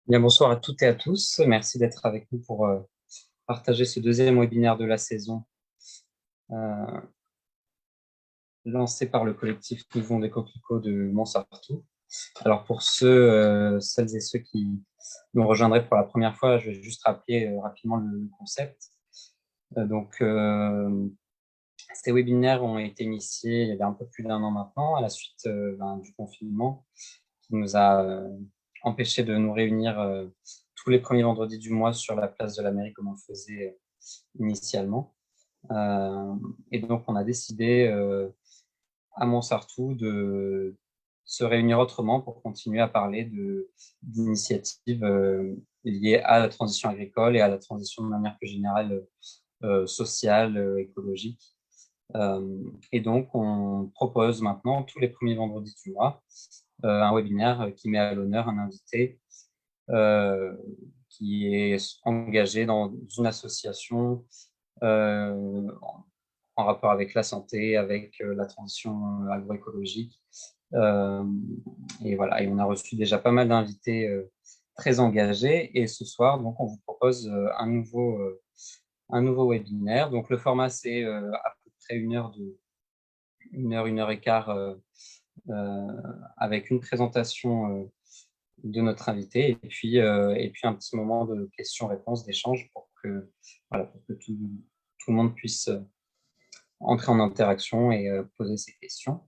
Bien, bonsoir à toutes et à tous. Merci d'être avec nous pour partager ce deuxième webinaire de la saison euh, lancé par le collectif Nous vivons des coquelicots de Montsartou. Alors pour celles et ceux qui nous rejoindraient pour la première fois, je vais juste rappeler rapidement le concept. Ces webinaires ont été initiés il y a un peu plus d'un an maintenant à la suite du confinement qui nous a empêché de nous réunir tous les premiers vendredis du mois sur la place de la mairie comme on le faisait initialement. Euh, et donc, on a décidé à Montsartou de se réunir autrement pour continuer à parler d'initiatives liées à la transition agricole et à la transition de manière plus générale sociale, écologique. Et donc, on propose maintenant tous les premiers vendredis du mois un webinaire qui met à l'honneur un invité euh, qui est engagé dans une association euh, en rapport avec la santé, avec la transition agroécologique. Euh, et voilà, et on a reçu déjà pas mal d'invités très engagés. Et ce soir, donc, on vous propose un nouveau webinaire. Donc, le format, c'est à peu près une heure et quart, euh, avec une présentation de notre invité et puis un petit moment de questions-réponses, d'échange pour que tout le monde puisse entrer en interaction et poser ses questions.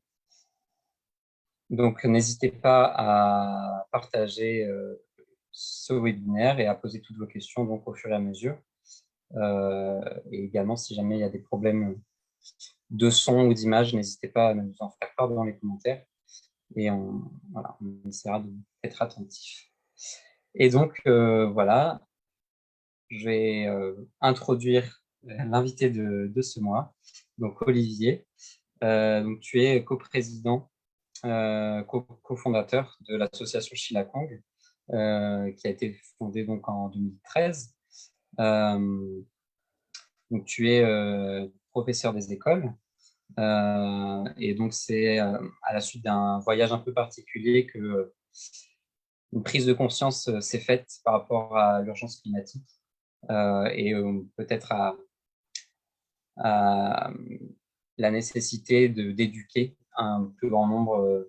Donc, n'hésitez pas à partager ce webinaire et à poser toutes vos questions donc, au fur et à mesure. Et également, si jamais il y a des problèmes de son ou d'image, n'hésitez pas à nous en faire part dans les commentaires et on essaiera d'être attentif. Et donc, voilà, je vais introduire l'invité de ce mois, donc Olivier. Donc, tu es coprésident cofondateur de l'association Shilakong, qui a été fondée donc en 2013. Euh, donc tu es professeur des écoles. Et donc c'est à la suite d'un voyage un peu particulier que une prise de conscience s'est faite par rapport à l'urgence climatique et peut-être à la nécessité d'éduquer un plus grand nombre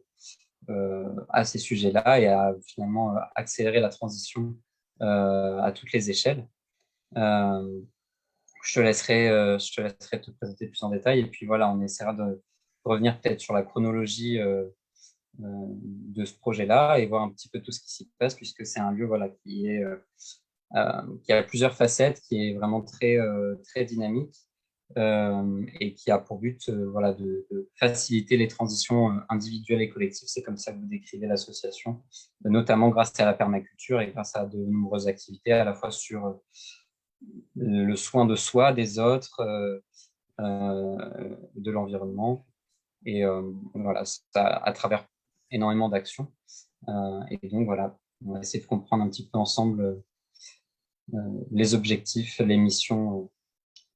à ces sujets-là et à finalement accélérer la transition à toutes les échelles. Euh, je te laisserai te présenter plus en détail et puis voilà, on essaiera de revenir peut-être sur la chronologie de ce projet-là et voir un petit peu tout ce qui s'y passe puisque c'est un lieu voilà, qui a plusieurs facettes, qui est vraiment très dynamique et qui a pour but voilà, de faciliter les transitions individuelles et collectives. C'est comme ça que vous décrivez l'association, notamment grâce à la permaculture et grâce à de nombreuses activités, à la fois sur le soin de soi, des autres, de l'environnement. Et voilà, ça, à travers énormément d'actions. Et donc voilà, on va essayer de comprendre un petit peu ensemble les objectifs, les missions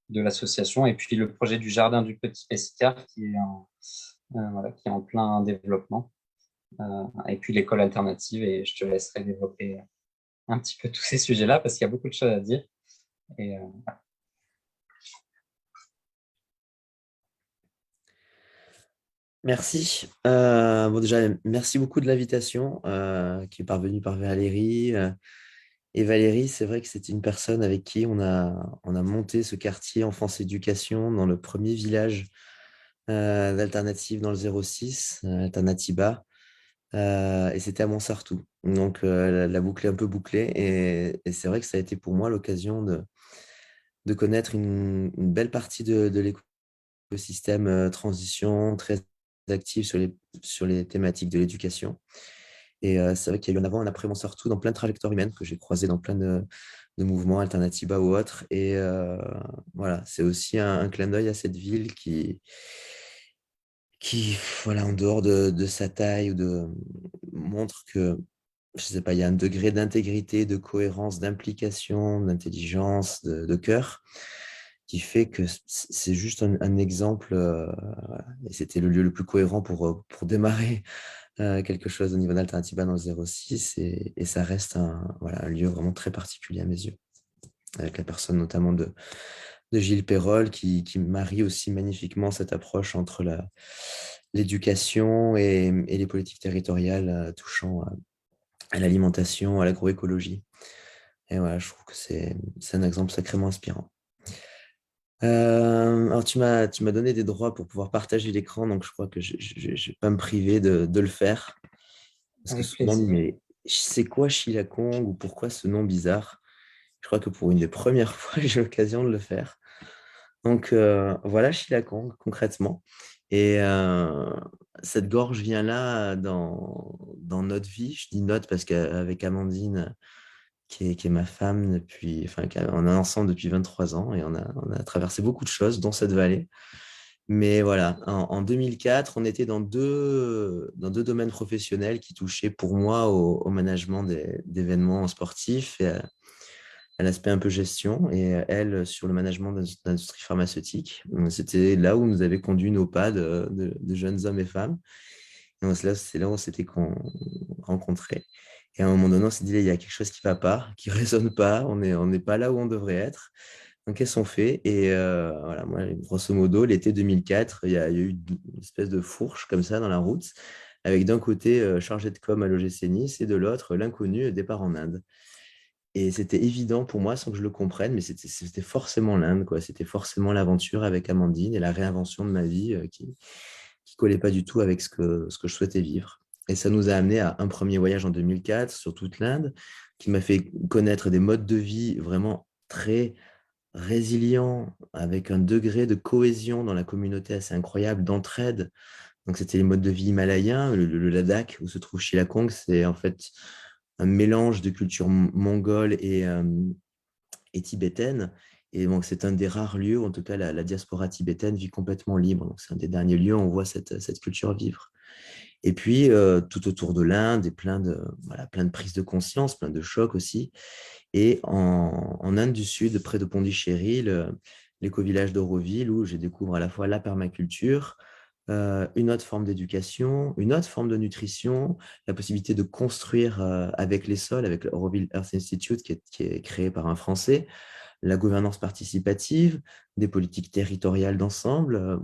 de l'association et puis le projet du jardin du Petit Pessicard voilà, qui est en plein développement. Et puis l'école alternative et je te laisserai développer un petit peu tous ces sujets-là parce qu'il y a beaucoup de choses à dire. Et, Merci. Bon, déjà, merci beaucoup de l'invitation qui est parvenue par Valérie. Et Valérie, c'est vrai que c'est une personne avec qui on a monté ce quartier Enfance Éducation dans le premier village d'Alternative dans le 06, Alternatiba. Et c'était à Montsartou. Donc, la boucle est un peu bouclée. Et c'est vrai que ça a été pour moi l'occasion de connaître une belle partie de l'écosystème transition, très actif sur les thématiques de l'éducation. Et c'est vrai qu'il y a eu un avant, un après Montsartou dans plein de trajectoires humaines que j'ai croisées dans plein de mouvements, Alternatiba ou autres. Et voilà, c'est aussi un clin d'œil à cette ville qui voilà, en dehors de sa taille, montre que, je sais pas, il y a un degré d'intégrité, de cohérence, d'implication, d'intelligence, de cœur, qui fait que c'est juste un exemple, voilà. Et c'était le lieu le plus cohérent pour démarrer quelque chose au niveau d'Alternativa dans le 06 et ça reste un lieu vraiment très particulier à mes yeux, avec la personne notamment de Gilles Perrol qui marie aussi magnifiquement cette approche entre l'éducation et les politiques territoriales touchant à l'alimentation, à l'agroécologie. Et voilà, je trouve que c'est un exemple sacrément inspirant. Alors, tu m'as donné des droits pour pouvoir partager l'écran, donc je crois que je ne vais pas me priver de le faire. Parce que Avec souvent, on dit, plaisir. mais c'est quoi Shillakong ou pourquoi ce nom bizarre? Je crois que pour une des premières fois, j'ai l'occasion de le faire. Donc, voilà Shillakong, concrètement. Et cette gorge vient là dans notre vie. Je dis notre parce qu'avec Amandine, qui est ma femme depuis, enfin, on est ensemble depuis 23 ans et on a traversé beaucoup de choses, dont cette vallée. Mais voilà, en 2004, on était dans deux domaines professionnels qui touchaient pour moi au management d'événements sportifs et à l'aspect un peu gestion, et elle sur le management d'industrie pharmaceutique. C'était là où nous avait conduit nos pas de jeunes hommes et femmes. Et c'est là où on s'était rencontrés. Et à un moment donné, on s'est dit, il y a quelque chose qui ne va pas, qui ne résonne pas, on n'est pas là où on devrait être. Donc, qu'est-ce qu'on fait? Et voilà, moi, grosso modo, l'été 2004, il y a eu une espèce de fourche comme ça dans la route, avec d'un côté chargé de com à l'OGC Nice et de l'autre l'inconnu départ en Inde. Et c'était évident pour moi, sans que je le comprenne, mais c'était forcément l'Inde, quoi. C'était forcément l'aventure avec Amandine et la réinvention de ma vie qui ne collait pas du tout avec ce que je souhaitais vivre. Et ça nous a amené à un premier voyage en 2004 sur toute l'Inde, qui m'a fait connaître des modes de vie vraiment très résilients, avec un degré de cohésion dans la communauté assez incroyable, d'entraide. Donc, c'était les modes de vie himalayens. Le Ladakh, où se trouve Shillakong, c'est en fait un mélange de culture mongole et tibétaine. Et donc, c'est un des rares lieux, en tout cas, la diaspora tibétaine vit complètement libre. Donc, c'est un des derniers lieux où on voit cette culture vivre. Et puis, tout autour de l'Inde, et plein de prises de conscience, plein de chocs aussi. Et en Inde du Sud, près de Pondichéry, l'éco-village d'Auroville, où je découvre à la fois la permaculture, une autre forme d'éducation, une autre forme de nutrition, la possibilité de construire avec les sols, avec l'Auroville Earth Institute qui est créé par un Français, la gouvernance participative, des politiques territoriales d'ensemble.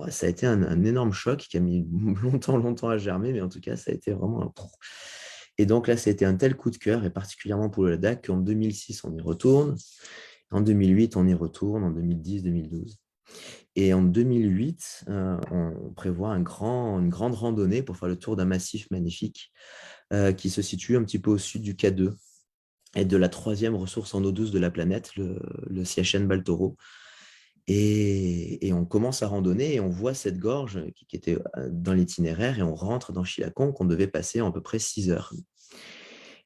Ça a été un énorme choc qui a mis longtemps, longtemps à germer, mais en tout cas, ça a été vraiment un... Et donc là, ça a été un tel coup de cœur, et particulièrement pour le Ladakh, qu'en 2006, on y retourne. En 2008, on y retourne, en 2010, 2012. Et en 2008, on prévoit une grande randonnée pour faire le tour d'un massif magnifique qui se situe un petit peu au sud du K2 et de la troisième ressource en eau douce de la planète, le Siachen Baltoro. Et on commence à randonner et on voit cette gorge qui était dans l'itinéraire et on rentre dans Shillakong qu'on devait passer en à peu près 6 heures.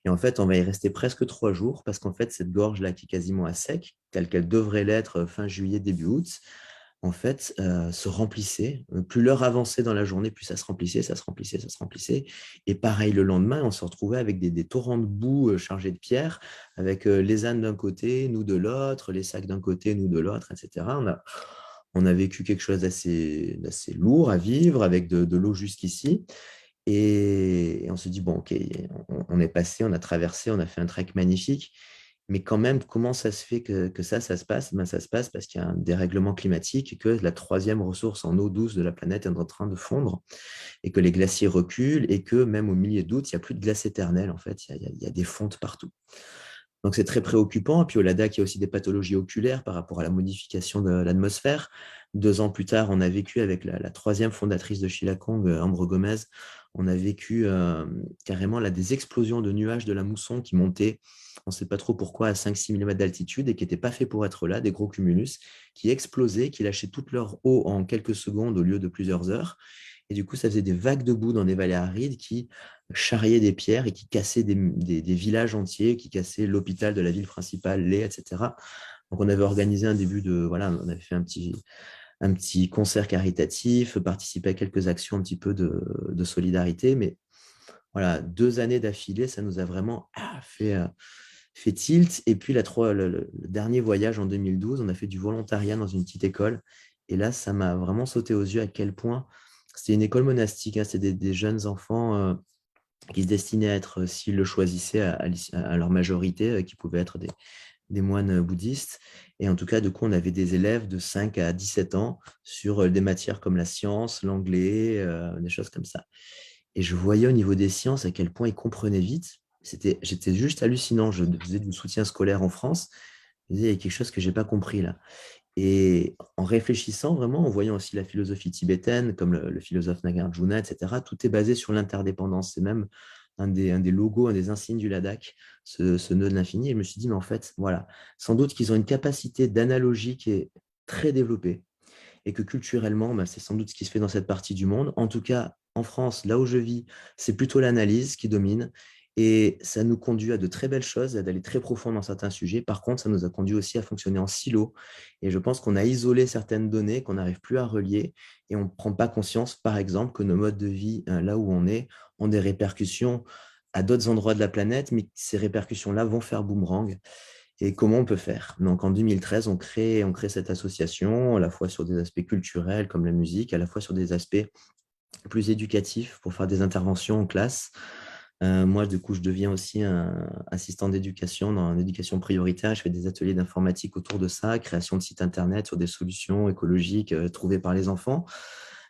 Et en fait, on va y rester presque 3 jours parce qu'en fait, cette gorge-là qui est quasiment à sec, telle qu'elle devrait l'être fin juillet, début août, en fait, se remplissait. Plus l'heure avançait dans la journée, plus ça se remplissait, ça se remplissait, ça se remplissait. Et pareil, le lendemain, on se retrouvait avec des torrents de boue chargés de pierres, avec les ânes d'un côté, nous de l'autre, les sacs d'un côté, nous de l'autre, etc. On a vécu quelque chose d'assez lourd à vivre, avec de l'eau jusqu'ici. Et on se dit, bon, ok, on est passé, on a traversé, on a fait un trek magnifique. Mais quand même, comment ça se fait que ça se passe? Ben, ça se passe parce qu'il y a un dérèglement climatique et que la troisième ressource en eau douce de la planète est en train de fondre et que les glaciers reculent et que même au milieu d'août, il n'y a plus de glace éternelle. En fait, il y a des fontes partout. Donc, c'est très préoccupant. Et puis, au Ladakh, il y a aussi des pathologies oculaires par rapport à la modification de l'atmosphère. 2 ans plus tard, on a vécu avec la troisième fondatrice de Shillakong, Ambre Gomez, on a vécu carrément là, des explosions de nuages de la mousson qui montaient, on ne sait pas trop pourquoi, à 5-6 mm d'altitude et qui n'étaient pas faits pour être là, des gros cumulus qui explosaient, qui lâchaient toute leur eau en quelques secondes au lieu de plusieurs heures. Et du coup, ça faisait des vagues de boue dans des vallées arides qui charriaient des pierres et qui cassaient des villages entiers, qui cassaient l'hôpital de la ville principale, Leh, etc. Donc, on avait organisé un début de... Voilà, on avait fait un petit concert caritatif, participé à quelques actions un petit peu de solidarité. Mais voilà, 2 années d'affilée, ça nous a vraiment fait tilt. Et puis, le dernier voyage en 2012, on a fait du volontariat dans une petite école. Et là, ça m'a vraiment sauté aux yeux à quel point C'était une école monastique, hein, c'était des jeunes enfants qui se destinaient à être, s'ils le choisissaient, à leur majorité, qui pouvaient être des moines bouddhistes. Et en tout cas, du coup, on avait des élèves de 5 à 17 ans sur des matières comme la science, l'anglais, des choses comme ça. Et je voyais au niveau des sciences à quel point ils comprenaient vite. J'étais juste hallucinant. Je faisais du soutien scolaire en France. Je me disais, il y a quelque chose que je n'ai pas compris là. Et en réfléchissant vraiment, en voyant aussi la philosophie tibétaine, comme le philosophe Nagarjuna, etc., tout est basé sur l'interdépendance. C'est même un des logos, un des insignes du Ladakh, ce nœud de l'infini. Et je me suis dit, mais en fait, voilà, sans doute qu'ils ont une capacité d'analogie qui est très développée et que culturellement, bah, c'est sans doute ce qui se fait dans cette partie du monde. En tout cas, en France, là où je vis, c'est plutôt l'analyse qui domine. Et ça nous conduit à de très belles choses, à d'aller très profond dans certains sujets. Par contre, ça nous a conduit aussi à fonctionner en silo. Et je pense qu'on a isolé certaines données qu'on n'arrive plus à relier et on ne prend pas conscience, par exemple, que nos modes de vie, là où on est, ont des répercussions à d'autres endroits de la planète, mais ces répercussions-là vont faire boomerang. Et comment on peut faire? Donc en 2013, on crée cette association, à la fois sur des aspects culturels comme la musique, à la fois sur des aspects plus éducatifs pour faire des interventions en classe. Moi, du coup, je deviens aussi un assistant d'éducation dans l'éducation prioritaire. Je fais des ateliers d'informatique autour de ça, création de sites internet sur des solutions écologiques trouvées par les enfants,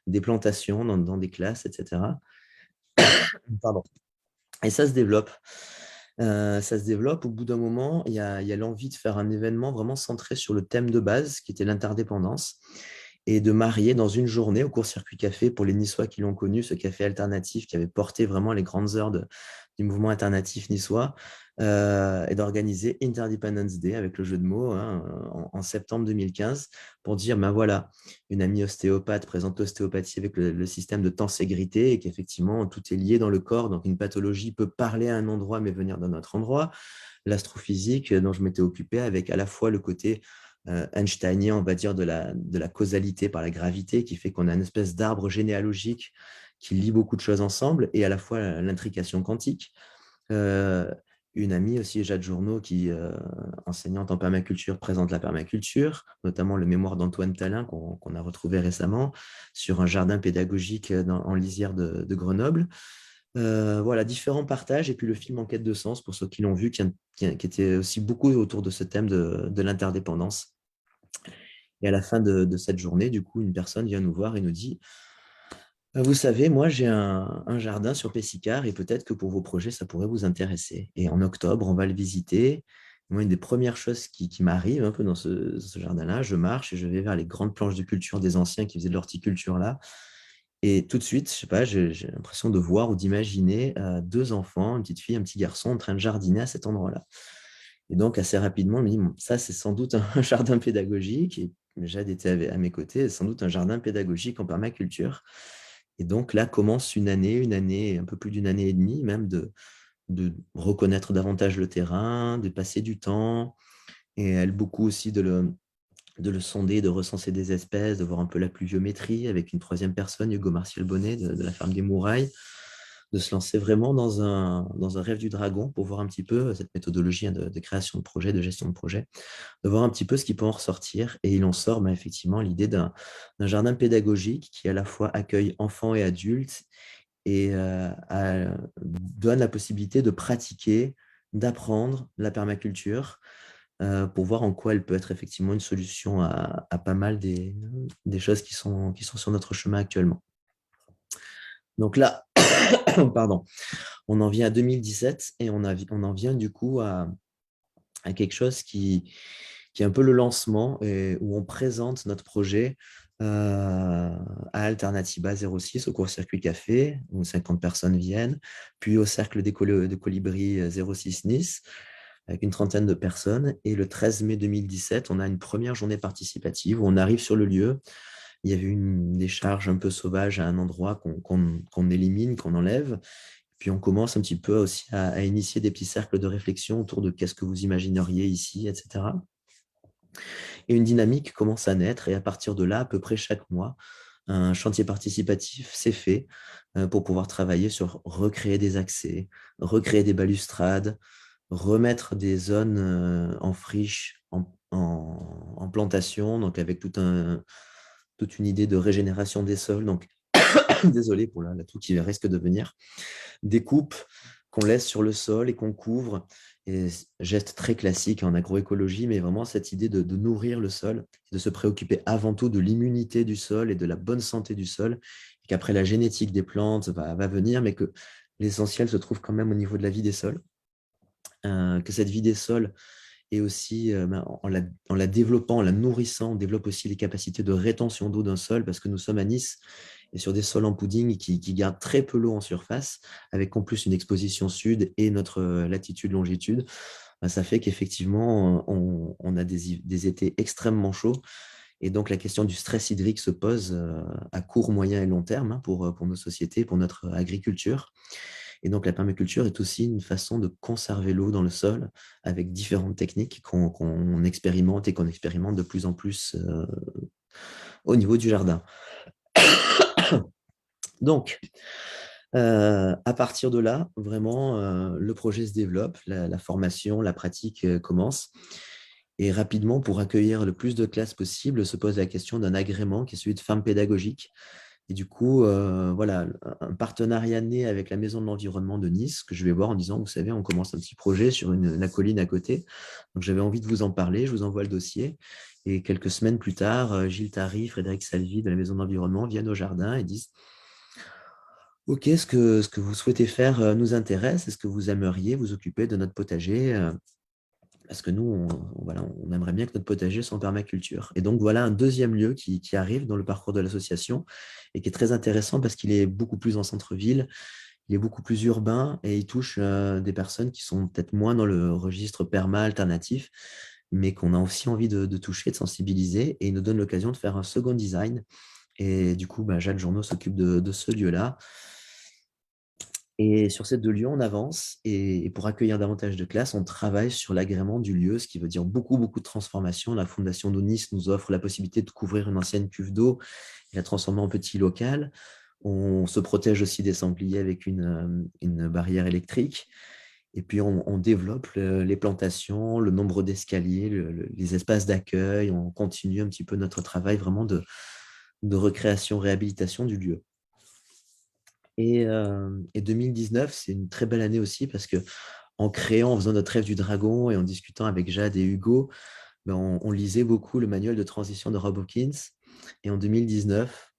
des plantations dans des classes, etc. Pardon. Et ça se développe. Ça se développe. Au bout d'un moment, il y a l'envie de faire un événement vraiment centré sur le thème de base, qui était l'interdépendance, et de marier dans une journée au court-circuit café, pour les Niçois qui l'ont connu, ce café alternatif qui avait porté vraiment les grandes heures du mouvement alternatif niçois, et d'organiser Interdependence Day avec le jeu de mots, hein, en septembre 2015, pour dire, ben voilà, une amie ostéopathe présente l'ostéopathie avec le système de tenségrité et qu'effectivement, tout est lié dans le corps. Donc, une pathologie peut parler à un endroit mais venir d'un autre endroit. L'astrophysique dont je m'étais occupé avec à la fois le côté einsteinien, on va dire, de la causalité par la gravité, qui fait qu'on a une espèce d'arbre généalogique qui lie beaucoup de choses ensemble, et à la fois l'intrication quantique. Euh, une amie aussi, Jade Journeau, qui, enseignante en permaculture, présente la permaculture, notamment le mémoire d'Antoine Talin qu'on a retrouvé récemment sur un jardin pédagogique en lisière de Grenoble. Voilà, différents partages, et puis le film En quête de sens, pour ceux qui l'ont vu, qui était aussi beaucoup autour de ce thème de l'interdépendance. Et à la fin de cette journée, du coup, une personne vient nous voir et nous dit, vous savez, moi, j'ai un jardin sur Pessicard et peut-être que pour vos projets, ça pourrait vous intéresser. Et en octobre, on va le visiter. Moi, une des premières choses qui m'arrive un peu dans ce jardin-là, je marche et je vais vers les grandes planches de culture des anciens qui faisaient de l'horticulture là. Et tout de suite, je sais pas, j'ai l'impression de voir ou d'imaginer deux enfants, une petite fille, un petit garçon, en train de jardiner à cet endroit-là. Et donc, assez rapidement, je me dis, bon, ça, c'est sans doute un jardin pédagogique. Et Jade était à mes côtés, sans doute un jardin pédagogique en permaculture. Et donc, là commence une année, un peu plus d'une année et demie, même de reconnaître davantage le terrain, de passer du temps. Et elle, beaucoup aussi de le sonder, de recenser des espèces, de voir un peu la pluviométrie avec une troisième personne, Hugo Martial Bonnet, de la ferme des Mourailles, de se lancer vraiment dans un rêve du dragon pour voir un petit peu cette méthodologie, hein, de création de projet, de gestion de projet, de voir un petit peu ce qui peut en ressortir. Et il en sort effectivement l'idée d'un jardin pédagogique qui à la fois accueille enfants et adultes et donne la possibilité de pratiquer, d'apprendre la permaculture pour voir en quoi elle peut être effectivement une solution à pas mal des choses qui sont sur notre chemin actuellement. Donc là, pardon, on en vient à 2017 et on en vient du coup à quelque chose qui est un peu le lancement et où on présente notre projet à Alternativa 06, au court-circuit café, où 50 personnes viennent, puis au cercle de colibri 06 Nice, avec une trentaine de personnes. Et le 13 mai 2017, on a une première journée participative où on arrive sur le lieu. Il y avait une décharge un peu sauvage à un endroit qu'on élimine, qu'on enlève. Puis on commence un petit peu aussi à initier des petits cercles de réflexion autour de qu'est-ce que vous imagineriez ici, etc. Et une dynamique commence à naître. Et à partir de là, à peu près chaque mois, un chantier participatif s'est fait pour pouvoir travailler sur recréer des accès, recréer des balustrades, remettre des zones en friche, en plantation, donc avec toute une idée de régénération des sols. Donc, désolé pour la toux qui risque de venir, des coupes qu'on laisse sur le sol et qu'on couvre. Et geste très classique en agroécologie, mais vraiment cette idée de nourrir le sol, de se préoccuper avant tout de l'immunité du sol et de la bonne santé du sol, et qu'après la génétique des plantes va venir, mais que l'essentiel se trouve quand même au niveau de la vie des sols. Que cette vie des sols est aussi, en la développant, en la nourrissant, on développe aussi les capacités de rétention d'eau d'un sol, parce que nous sommes à Nice et sur des sols en pudding qui gardent très peu l'eau en surface, avec en plus une exposition sud et notre latitude-longitude. Ça fait qu'effectivement, on a des étés extrêmement chauds. Et donc, la question du stress hydrique se pose à court, moyen et long terme, hein, pour nos sociétés, pour notre agriculture. Et donc, la permaculture est aussi une façon de conserver l'eau dans le sol avec différentes techniques qu'on expérimente et qu'on expérimente de plus en plus au niveau du jardin. Donc, à partir de là, vraiment, le projet se développe, la formation, la pratique commence. Et rapidement, pour accueillir le plus de classes possible, se pose la question d'un agrément qui est celui de ferme pédagogique. Et du coup, voilà, un partenariat né avec la Maison de l'Environnement de Nice, que je vais voir en disant, vous savez, on commence un petit projet sur la colline à côté. Donc, j'avais envie de vous en parler, je vous envoie le dossier. Et quelques semaines plus tard, Gilles Tary, Frédéric Salvi de la Maison de l'Environnement viennent au jardin et disent, OK, ce que vous souhaitez faire nous intéresse. Est-ce que vous aimeriez vous occuper de notre potager parce que nous, voilà, on aimerait bien que notre potager soit en permaculture. Et donc, voilà un deuxième lieu qui arrive dans le parcours de l'association et qui est très intéressant parce qu'il est beaucoup plus en centre-ville, il est beaucoup plus urbain et il touche des personnes qui sont peut-être moins dans le registre perma alternatif, mais qu'on a aussi envie de toucher, de sensibiliser. Et il nous donne l'occasion de faire un second design. Et du coup, Jacques Journeau s'occupe de ce lieu-là. Et sur ces deux lieux, on avance. Et pour accueillir davantage de classes, on travaille sur l'agrément du lieu, ce qui veut dire beaucoup, beaucoup de transformation. La Fondation d'eau Nice nous offre la possibilité de couvrir une ancienne cuve d'eau et la transformer en petit local. On se protège aussi des sangliers avec une barrière électrique. Et puis, on développe les plantations, le nombre d'escaliers, les espaces d'accueil. On continue un petit peu notre travail vraiment de recréation, réhabilitation du lieu. Et 2019, c'est une très belle année aussi parce que en créant, en faisant notre rêve du dragon et en discutant avec Jade et Hugo, on lisait beaucoup le manuel de transition de Rob Hopkins. Et en 2019,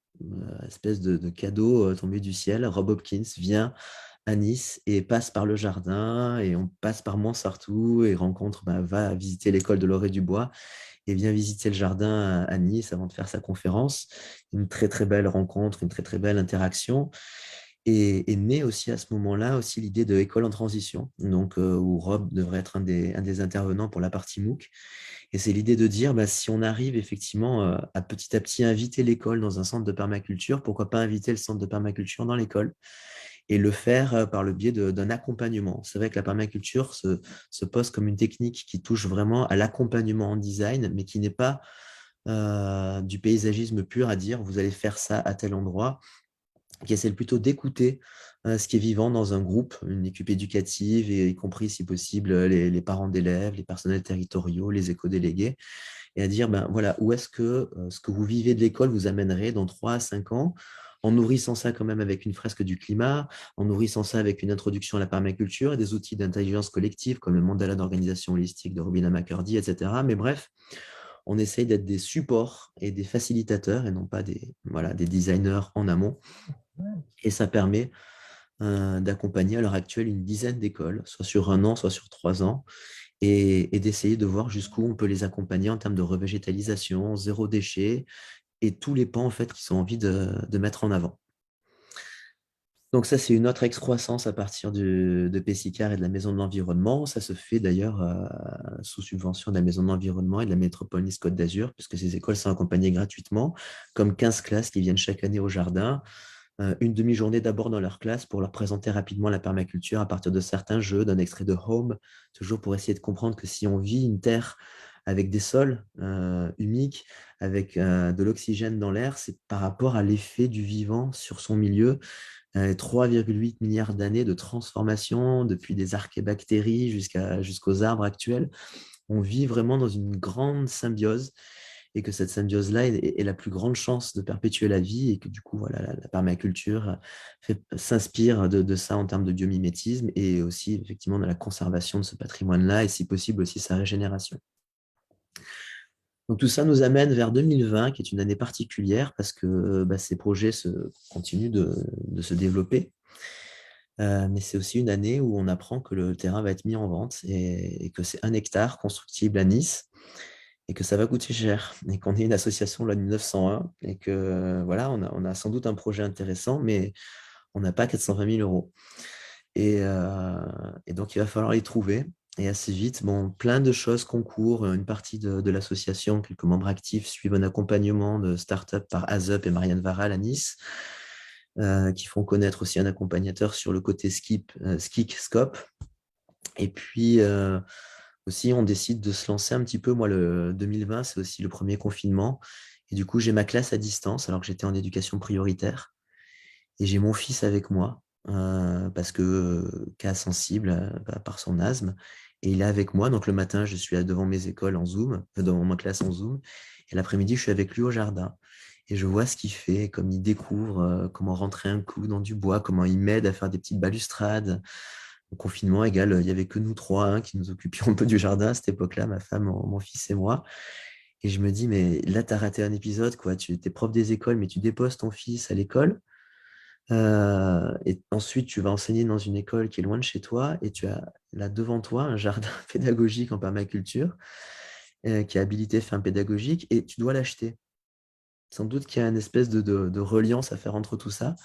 espèce de cadeau tombé du ciel, Rob Hopkins vient à Nice et passe par le jardin et on passe par Montsartou et rencontre, va visiter l'école de l'Orée du Bois et vient visiter le jardin à Nice avant de faire sa conférence. Une très très belle rencontre, une très très belle interaction. Et naît aussi à ce moment-là aussi l'idée de école en transition, donc où Rob devrait être un des intervenants pour la partie MOOC. Et c'est l'idée de dire, si on arrive effectivement à petit inviter l'école dans un centre de permaculture, pourquoi pas inviter le centre de permaculture dans l'école et le faire par le biais d'un accompagnement. C'est vrai que la permaculture se pose comme une technique qui touche vraiment à l'accompagnement en design, mais qui n'est pas du paysagisme pur à dire, vous allez faire ça à tel endroit, qui essaie plutôt d'écouter ce qui est vivant dans un groupe, une équipe éducative, et y compris, si possible, les parents d'élèves, les personnels territoriaux, les éco-délégués, et à dire, voilà, où est-ce que ce que vous vivez de l'école vous amènerait dans 3 à 5 ans, en nourrissant ça quand même avec une fresque du climat, en nourrissant ça avec une introduction à la permaculture et des outils d'intelligence collective comme le mandala d'organisation holistique de Robina McCurdy, etc. Mais bref, on essaye d'être des supports et des facilitateurs et non pas des designers en amont. Et ça permet d'accompagner à l'heure actuelle une dizaine d'écoles, soit sur 1 an, soit sur 3 ans, et d'essayer de voir jusqu'où on peut les accompagner en termes de revégétalisation, zéro déchet, et tous les pans en fait qu'ils ont envie de mettre en avant. Donc ça, c'est une autre excroissance à partir de Pessicar et de la Maison de l'Environnement. Ça se fait d'ailleurs sous subvention de la Maison de l'Environnement et de la Métropole Nice-Côte d'Azur, puisque ces écoles sont accompagnées gratuitement, comme 15 classes qui viennent chaque année au jardin. Une demi-journée d'abord dans leur classe pour leur présenter rapidement la permaculture à partir de certains jeux, d'un extrait de Home, toujours pour essayer de comprendre que si on vit une terre avec des sols humiques, avec de l'oxygène dans l'air, c'est par rapport à l'effet du vivant sur son milieu. 3,8 milliards d'années de transformation depuis des archébactéries jusqu'aux arbres actuels. On vit vraiment dans une grande symbiose. et que cette symbiose-là est la plus grande chance de perpétuer la vie et que du coup, voilà, la permaculture s'inspire de ça en termes de biomimétisme et aussi effectivement de la conservation de ce patrimoine-là et si possible aussi sa régénération. Donc tout ça nous amène vers 2020, qui est une année particulière parce que ces projets continuent de se développer. Mais c'est aussi une année où on apprend que le terrain va être mis en vente et que c'est 1 hectare constructible à Nice et que ça va coûter cher et qu'on est une association loi 1901 et que voilà, on a sans doute un projet intéressant, mais on n'a pas 420 000 euros. Et donc, il va falloir les trouver. Et assez vite, bon, plein de choses concourent. Une partie de l'association, quelques membres actifs suivent un accompagnement de start-up par Azup et Marianne Varal à Nice, qui font connaître aussi un accompagnateur sur le côté Skik Scope. Et puis, aussi, on décide de se lancer un petit peu. Moi, le 2020, c'est aussi le premier confinement. Et du coup, j'ai ma classe à distance alors que j'étais en éducation prioritaire. Et j'ai mon fils avec moi parce que cas sensible par son asthme. Et il est avec moi. Donc le matin, je suis devant mes écoles en Zoom, devant ma classe en Zoom. Et l'après-midi, je suis avec lui au jardin. Et je vois ce qu'il fait, comme il découvre comment rentrer un clou dans du bois, comment il m'aide à faire des petites balustrades. Au confinement, égal, il n'y avait que nous trois qui nous occupions un peu du jardin à cette époque-là, ma femme, mon fils et moi. Et je me dis, mais là, tu as raté un épisode, quoi. Tu es prof des écoles, mais tu déposes ton fils à l'école. Et ensuite, tu vas enseigner dans une école qui est loin de chez toi et tu as là devant toi un jardin pédagogique en permaculture qui est habilité ferme pédagogique et tu dois l'acheter. Sans doute qu'il y a une espèce de reliance à faire entre tout ça.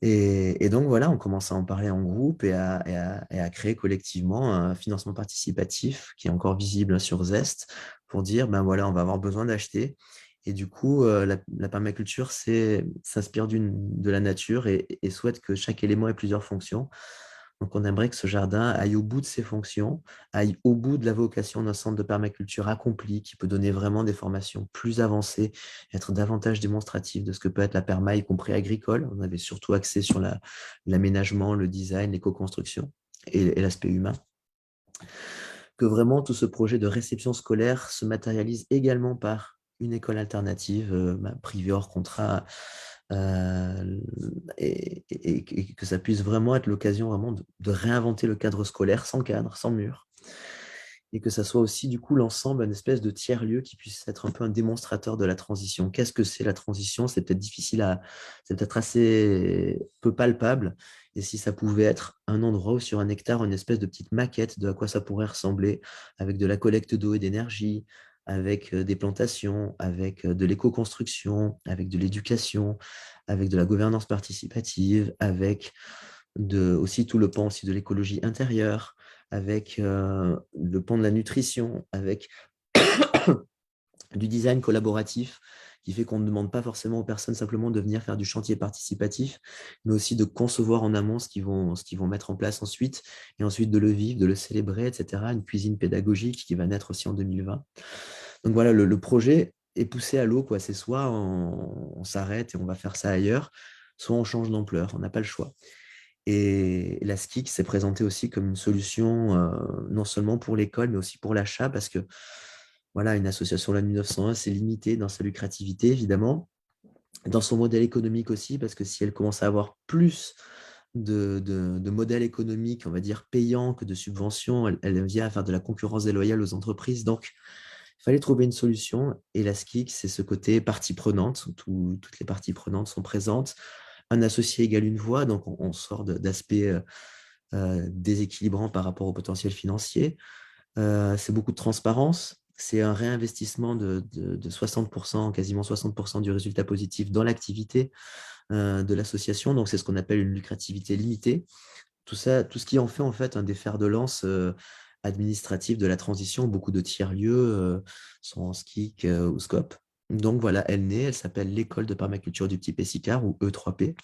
Et donc voilà, on commence à en parler en groupe et à créer collectivement un financement participatif qui est encore visible sur Zest pour dire, ben voilà, on va avoir besoin d'acheter. Et du coup, la permaculture s'inspire de la nature et souhaite que chaque élément ait plusieurs fonctions. Donc, on aimerait que ce jardin aille au bout de ses fonctions, aille au bout de la vocation d'un centre de permaculture accompli, qui peut donner vraiment des formations plus avancées, être davantage démonstratif de ce que peut être la perma, y compris agricole. On avait surtout axé sur l'aménagement, le design, l'éco-construction et l'aspect humain. Que vraiment tout ce projet de réception scolaire se matérialise également par une école alternative, privée hors contrat, et que ça puisse vraiment être l'occasion vraiment de réinventer le cadre scolaire sans cadre, sans mur. Et que ça soit aussi du coup l'ensemble, une espèce de tiers-lieu qui puisse être un peu un démonstrateur de la transition. Qu'est-ce que c'est la transition? C'est peut-être c'est peut-être assez peu palpable. Et si ça pouvait être un endroit où sur 1 hectare, une espèce de petite maquette de à quoi ça pourrait ressembler, avec de la collecte d'eau et d'énergie, avec des plantations, avec de l'éco-construction, avec de l'éducation, avec de la gouvernance participative, avec aussi tout le pan aussi de l'écologie intérieure, avec le pan de la nutrition, avec du design collaboratif qui fait qu'on ne demande pas forcément aux personnes simplement de venir faire du chantier participatif, mais aussi de concevoir en amont ce qu'ils vont mettre en place ensuite, et ensuite de le vivre, de le célébrer, etc. Une cuisine pédagogique qui va naître aussi en 2020. Donc voilà, le projet est poussé à l'eau, quoi. C'est soit on s'arrête et on va faire ça ailleurs, soit on change d'ampleur, on n'a pas le choix. Et la SKIC s'est présentée aussi comme une solution, non seulement pour l'école, mais aussi pour l'achat, parce que voilà, une association la 1901, c'est limité dans sa lucrativité, évidemment, dans son modèle économique aussi, parce que si elle commence à avoir plus de modèles économiques, on va dire, payants que de subventions, elle vient à faire de la concurrence déloyale aux entreprises. Donc, il fallait trouver une solution. Et la SKIC, c'est ce côté partie prenante, où toutes les parties prenantes sont présentes. Un associé égale une voix, donc on sort d'aspects déséquilibrants par rapport au potentiel financier. C'est beaucoup de transparence. C'est un réinvestissement de 60%, quasiment 60% du résultat positif dans l'activité de l'association. Donc, c'est ce qu'on appelle une lucrativité limitée. Tout ça, tout ce qui en fait en fait un des fers de lance administratifs de la transition. Beaucoup de tiers-lieux sont en SKIC ou SCOP. Donc voilà, elle naît, elle s'appelle l'école de permaculture du petit Pessicard ou E3P.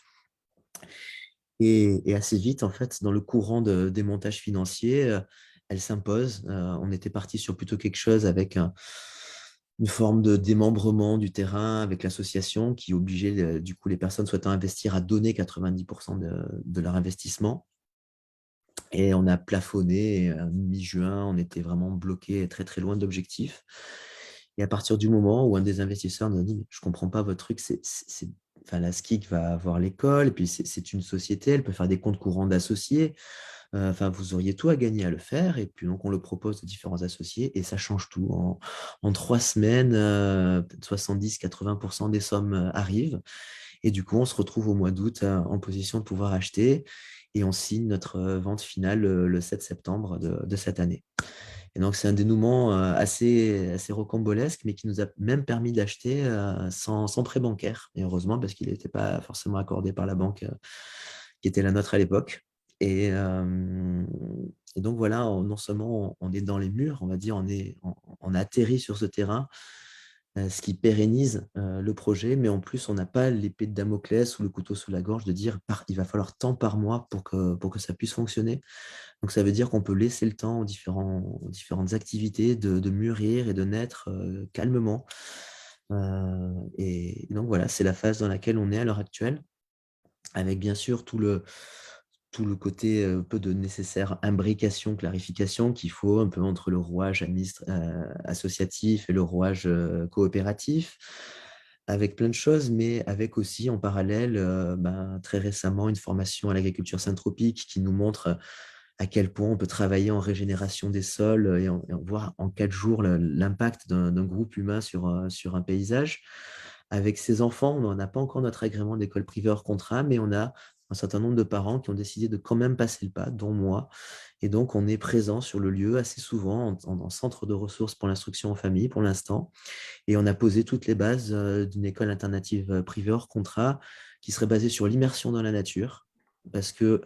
Et assez vite, en fait, dans le courant des montages financiers, elle s'impose. On était parti sur plutôt quelque chose avec une forme de démembrement du terrain avec l'association qui obligeait du coup les personnes souhaitant investir à donner 90% de leur investissement. Et on a plafonné mi-juin, on était vraiment bloqué très très loin d'objectif. Et à partir du moment où un des investisseurs nous a dit, je ne comprends pas votre truc, enfin, la SKIC va avoir l'école, et puis c'est une société, elle peut faire des comptes courants d'associés. Enfin, vous auriez tout à gagner à le faire. Et puis, donc, on le propose aux différents associés et ça change tout. En 3 semaines, peut-être 70-80% des sommes arrivent. Et du coup, on se retrouve au mois d'août en position de pouvoir acheter et on signe notre vente finale le 7 septembre de cette année. Et donc, c'est un dénouement assez rocambolesque, mais qui nous a même permis d'acheter sans prêt bancaire. Et heureusement, parce qu'il n'était pas forcément accordé par la banque qui était la nôtre à l'époque. Et, euh, et donc, voilà, non seulement on est dans les murs, on va dire, on a atterri sur ce terrain, ce qui pérennise le projet, mais en plus, on n'a pas l'épée de Damoclès ou le couteau sous la gorge de dire il va falloir tant par mois pour que ça puisse fonctionner. Donc, ça veut dire qu'on peut laisser le temps aux différentes activités de mûrir et de naître calmement. Et donc, voilà, c'est la phase dans laquelle on est à l'heure actuelle, avec bien sûr tout le côté peu de nécessaire imbrication, clarification qu'il faut un peu entre le rouage associatif et le rouage coopératif, avec plein de choses, mais avec aussi en parallèle, très récemment, une formation à l'agriculture syntropique qui nous montre à quel point on peut travailler en régénération des sols et voir en 4 jours l'impact d'un groupe humain sur un paysage. Avec ses enfants, on n'a pas encore notre agrément d'école privée hors contrat, mais on a un certain nombre de parents qui ont décidé de quand même passer le pas, dont moi. Et donc, on est présent sur le lieu assez souvent en centre de ressources pour l'instruction en famille pour l'instant. Et on a posé toutes les bases d'une école alternative privée hors contrat qui serait basée sur l'immersion dans la nature. Parce que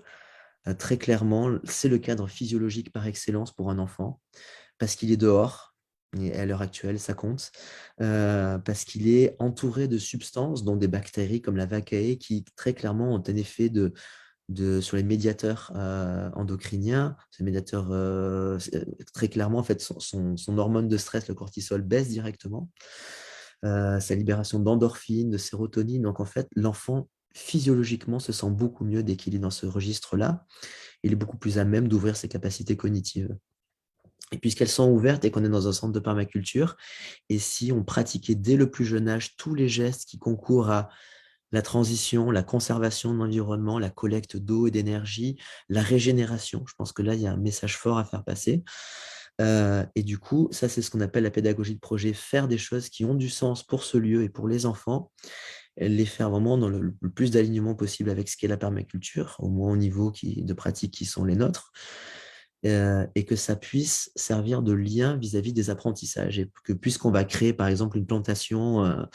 très clairement, c'est le cadre physiologique par excellence pour un enfant, parce qu'il est dehors, et à l'heure actuelle, ça compte, parce qu'il est entouré de substances, dont des bactéries comme la vaccae, qui très clairement ont un effet sur les médiateurs endocriniens. Ces médiateurs, très clairement, en fait, son hormone de stress, le cortisol, baisse directement. Sa libération d'endorphines, de sérotonine. Donc, en fait, l'enfant, physiologiquement, se sent beaucoup mieux dès qu'il est dans ce registre-là. Il est beaucoup plus à même d'ouvrir ses capacités cognitives. Et puisqu'elles sont ouvertes et qu'on est dans un centre de permaculture, et si on pratiquait dès le plus jeune âge tous les gestes qui concourent à la transition, la conservation de l'environnement, la collecte d'eau et d'énergie, la régénération, je pense que là, il y a un message fort à faire passer. Et du coup, ça, c'est ce qu'on appelle la pédagogie de projet, faire des choses qui ont du sens pour ce lieu et pour les enfants, les faire vraiment dans le plus d'alignement possible avec ce qu'est la permaculture, au moins au niveau de pratiques qui sont les nôtres, et que ça puisse servir de lien vis-à-vis des apprentissages. Et que puisqu'on va créer, par exemple, une plantation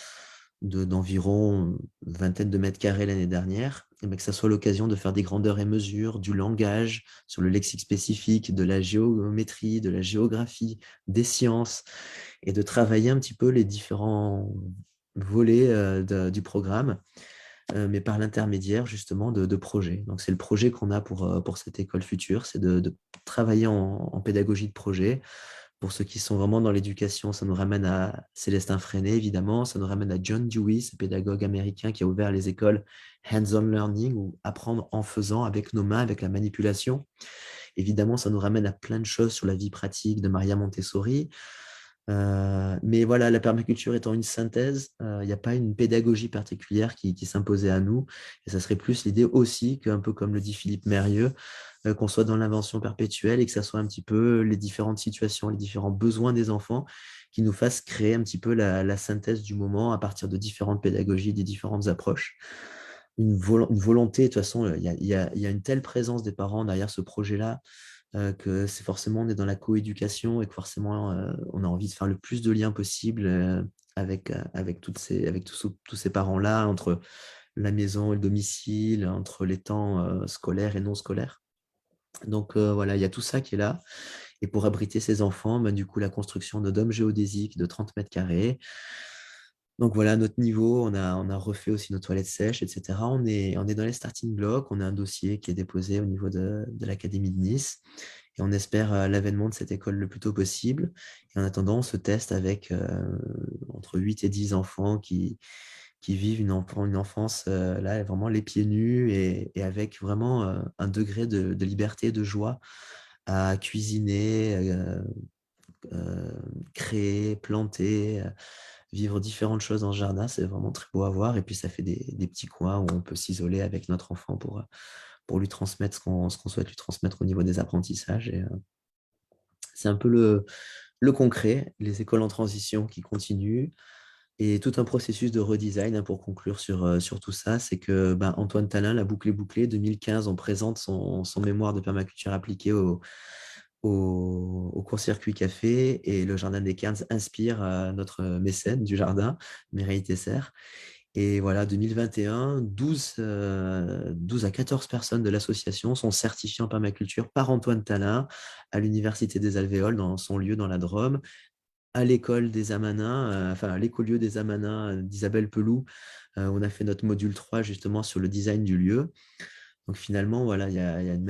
d'environ une vingtaine de mètres carrés l'année dernière, et bien que ça soit l'occasion de faire des grandeurs et mesures, du langage, sur le lexique spécifique, de la géométrie, de la géographie, des sciences, et de travailler un petit peu les différents volets du programme, mais par l'intermédiaire justement de projets. Donc c'est le projet qu'on a pour cette école future, c'est de travailler en pédagogie de projet. Pour ceux qui sont vraiment dans l'éducation, ça nous ramène à Célestin Freinet, évidemment, ça nous ramène à John Dewey, ce pédagogue américain qui a ouvert les écoles hands-on learning, ou apprendre en faisant avec nos mains, avec la manipulation. Évidemment, ça nous ramène à plein de choses sur la vie pratique de Maria Montessori. Mais voilà, la permaculture étant une synthèse, il n'y a pas une pédagogie particulière qui s'imposait à nous. Et ça serait plus l'idée aussi qu'un peu comme le dit Philippe Mérieux, qu'on soit dans l'invention perpétuelle et que ça soit un petit peu les différentes situations, les différents besoins des enfants qui nous fassent créer un petit peu la synthèse du moment à partir de différentes pédagogies, des différentes approches. Une volonté, de toute façon, il y a une telle présence des parents derrière ce projet-là, que c'est forcément, on est dans la coéducation et que forcément, on a envie de faire le plus de liens possible avec tous ces parents-là, entre la maison et le domicile, entre les temps scolaires et non scolaires. Donc voilà, il y a tout ça qui est là. Et pour abriter ces enfants, ben, du coup, la construction de dômes géodésiques de 30 mètres carrés. Donc voilà, à notre niveau, on a refait aussi nos toilettes sèches, etc. On est dans les starting blocks. On a un dossier qui est déposé au niveau de l'Académie de Nice. Et on espère l'avènement de cette école le plus tôt possible. Et en attendant, on se teste avec entre 8 et 10 enfants qui vivent une enfance là, vraiment les pieds nus et avec vraiment un degré de liberté, de joie à cuisiner, créer, planter, vivre différentes choses dans ce jardin. C'est vraiment très beau à voir. Et puis, ça fait des petits coins où on peut s'isoler avec notre enfant pour lui transmettre ce qu'on souhaite lui transmettre au niveau des apprentissages. Et c'est un peu le concret, les écoles en transition qui continuent. Et tout un processus de redesign, hein, pour conclure sur tout ça, c'est que Antoine Talin, la boucle est bouclée. 2015, on présente son mémoire de permaculture appliquée au court-circuit café, et le Jardin des Cairns inspire notre mécène du jardin, Mireille Tesser. Et voilà, 2021, 12 à 14 personnes de l'association sont certifiées en permaculture par Antoine Talin à l'Université des Alvéoles, dans son lieu dans la Drôme, à l'école des Amanins, enfin à l'écolieu des Amanins d'Isabelle Peloux. On a fait notre module 3 justement sur le design du lieu. Donc finalement, voilà, il y a de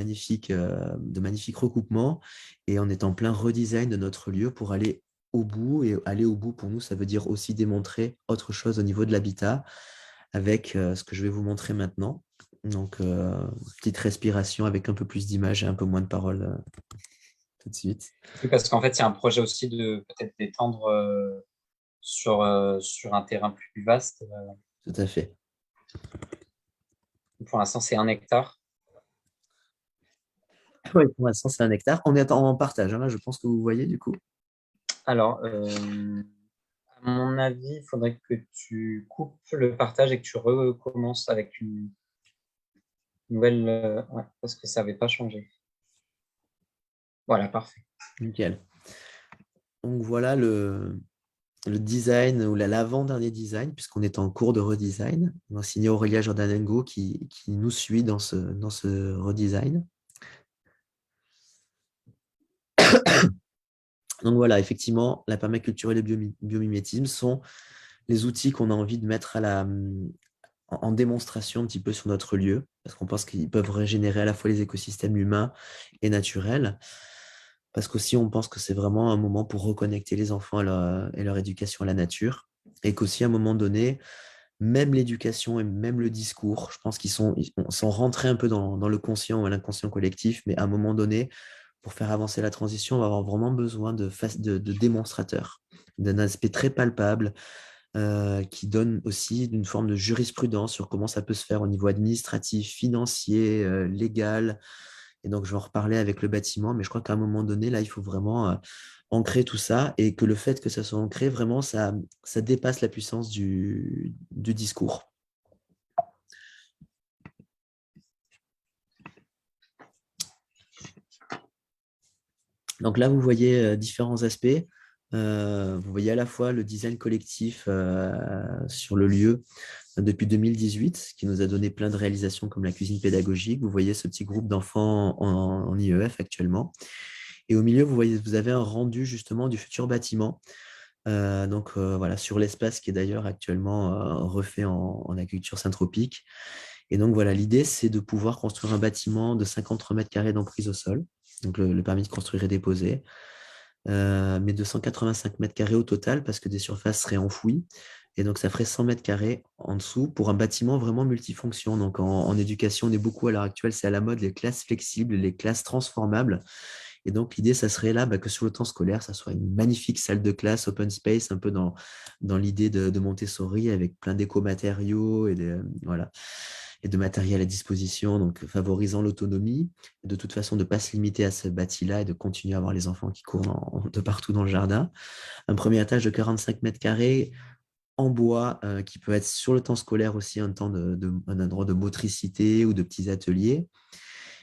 magnifiques recoupements, et on est en plein redesign de notre lieu pour aller au bout. Et aller au bout, pour nous, ça veut dire aussi démontrer autre chose au niveau de l'habitat, avec ce que je vais vous montrer maintenant. Donc, petite respiration avec un peu plus d'images et un peu moins de paroles tout de suite. Oui, parce qu'en fait, il y a un projet aussi de peut-être d'étendre sur un terrain plus vaste. Tout à fait. Pour l'instant, c'est 1 hectare. Oui, pour l'instant, c'est un hectare. On est en partage, hein, là, je pense que vous voyez du coup. Alors, à mon avis, il faudrait que tu coupes le partage et que tu recommences avec une nouvelle. Ouais, parce que ça n'avait pas changé. Voilà, parfait. Nickel. Donc voilà le design, ou l'avant-dernier design, puisqu'on est en cours de redesign. On a signé Aurélia Jordanengo qui nous suit dans ce redesign. Donc voilà, effectivement, la permaculture et le biomimétisme sont les outils qu'on a envie de mettre en démonstration un petit peu sur notre lieu, parce qu'on pense qu'ils peuvent régénérer à la fois les écosystèmes humains et naturels, parce qu'aussi on pense que c'est vraiment un moment pour reconnecter les enfants et leur éducation à la nature, et qu'aussi à un moment donné, même l'éducation et même le discours, je pense ils sont rentrés un peu dans le conscient ou l'inconscient collectif, mais à un moment donné, pour faire avancer la transition, on va avoir vraiment besoin de démonstrateurs, d'un aspect très palpable, qui donne aussi une forme de jurisprudence sur comment ça peut se faire au niveau administratif, financier, légal. Et donc, je vais en reparler avec le bâtiment, mais je crois qu'à un moment donné, là, il faut vraiment ancrer tout ça, et que le fait que ça soit ancré, vraiment, ça dépasse la puissance du discours. Donc là, vous voyez différents aspects. Vous voyez à la fois le design collectif sur le lieu depuis 2018, qui nous a donné plein de réalisations comme la cuisine pédagogique. Vous voyez ce petit groupe d'enfants en IEF actuellement. Et au milieu, vous avez un rendu justement du futur bâtiment. Donc voilà, sur l'espace qui est d'ailleurs actuellement refait en agriculture syntropique. Et donc voilà, l'idée, c'est de pouvoir construire un bâtiment de 53 mètres carrés d'emprise au sol. Donc le permis de construire est déposé. Mais de 185 mètres carrés au total, parce que des surfaces seraient enfouies. Et donc, ça ferait 100 mètres carrés en dessous pour un bâtiment vraiment multifonction. Donc, en éducation, on est beaucoup à l'heure actuelle, c'est à la mode les classes flexibles, les classes transformables. Et donc, l'idée, ça serait là que sur le temps scolaire, ça soit une magnifique salle de classe, open space, un peu dans l'idée de Montessori, avec plein d'éco-matériaux voilà, et de matériel à disposition, donc favorisant l'autonomie. De toute façon, de ne pas se limiter à ce bâti-là et de continuer à avoir les enfants qui courent de partout dans le jardin. Un premier étage de 45 mètres carrés en bois, qui peut être sur le temps scolaire aussi un endroit de motricité ou de petits ateliers,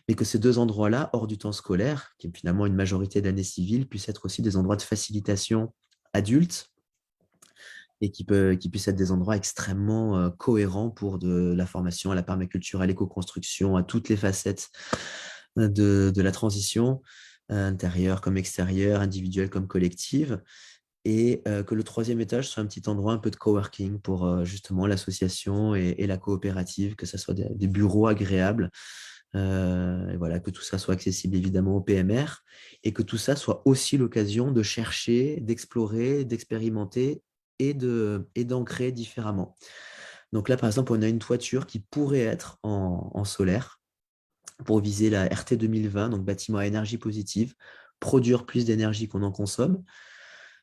mais que ces deux endroits-là, hors du temps scolaire, qui est finalement une majorité d'années civiles, puissent être aussi des endroits de facilitation adultes, et qui puissent être des endroits extrêmement cohérents pour de la formation à la permaculture, à l'éco-construction, à toutes les facettes de la transition, intérieure comme extérieure, individuelle comme collective. Et que le troisième étage soit un petit endroit un peu de coworking pour justement l'association et la coopérative, que ce soit des bureaux agréables, et voilà, que tout ça soit accessible évidemment au PMR, et que tout ça soit aussi l'occasion de chercher, d'explorer, d'expérimenter et d'ancrer différemment. Donc là, par exemple, on a une toiture qui pourrait être en solaire pour viser la RT 2020, donc bâtiment à énergie positive, produire plus d'énergie qu'on en consomme.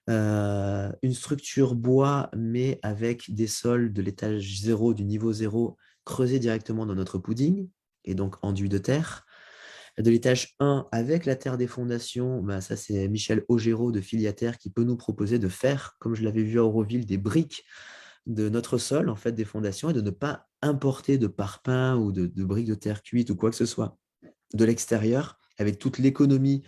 Une structure bois, mais avec des sols de l'étage 0, du niveau 0, creusés directement dans notre pudding, et donc enduits de terre. De l'étage 1, avec la terre des fondations, bah, ça c'est Michel Augereau de Filiaterre qui peut nous proposer de faire, comme je l'avais vu à Auroville, des briques de notre sol, en fait, des fondations, et de ne pas importer de parpaings ou de briques de terre cuite ou quoi que ce soit de l'extérieur, avec toute l'économie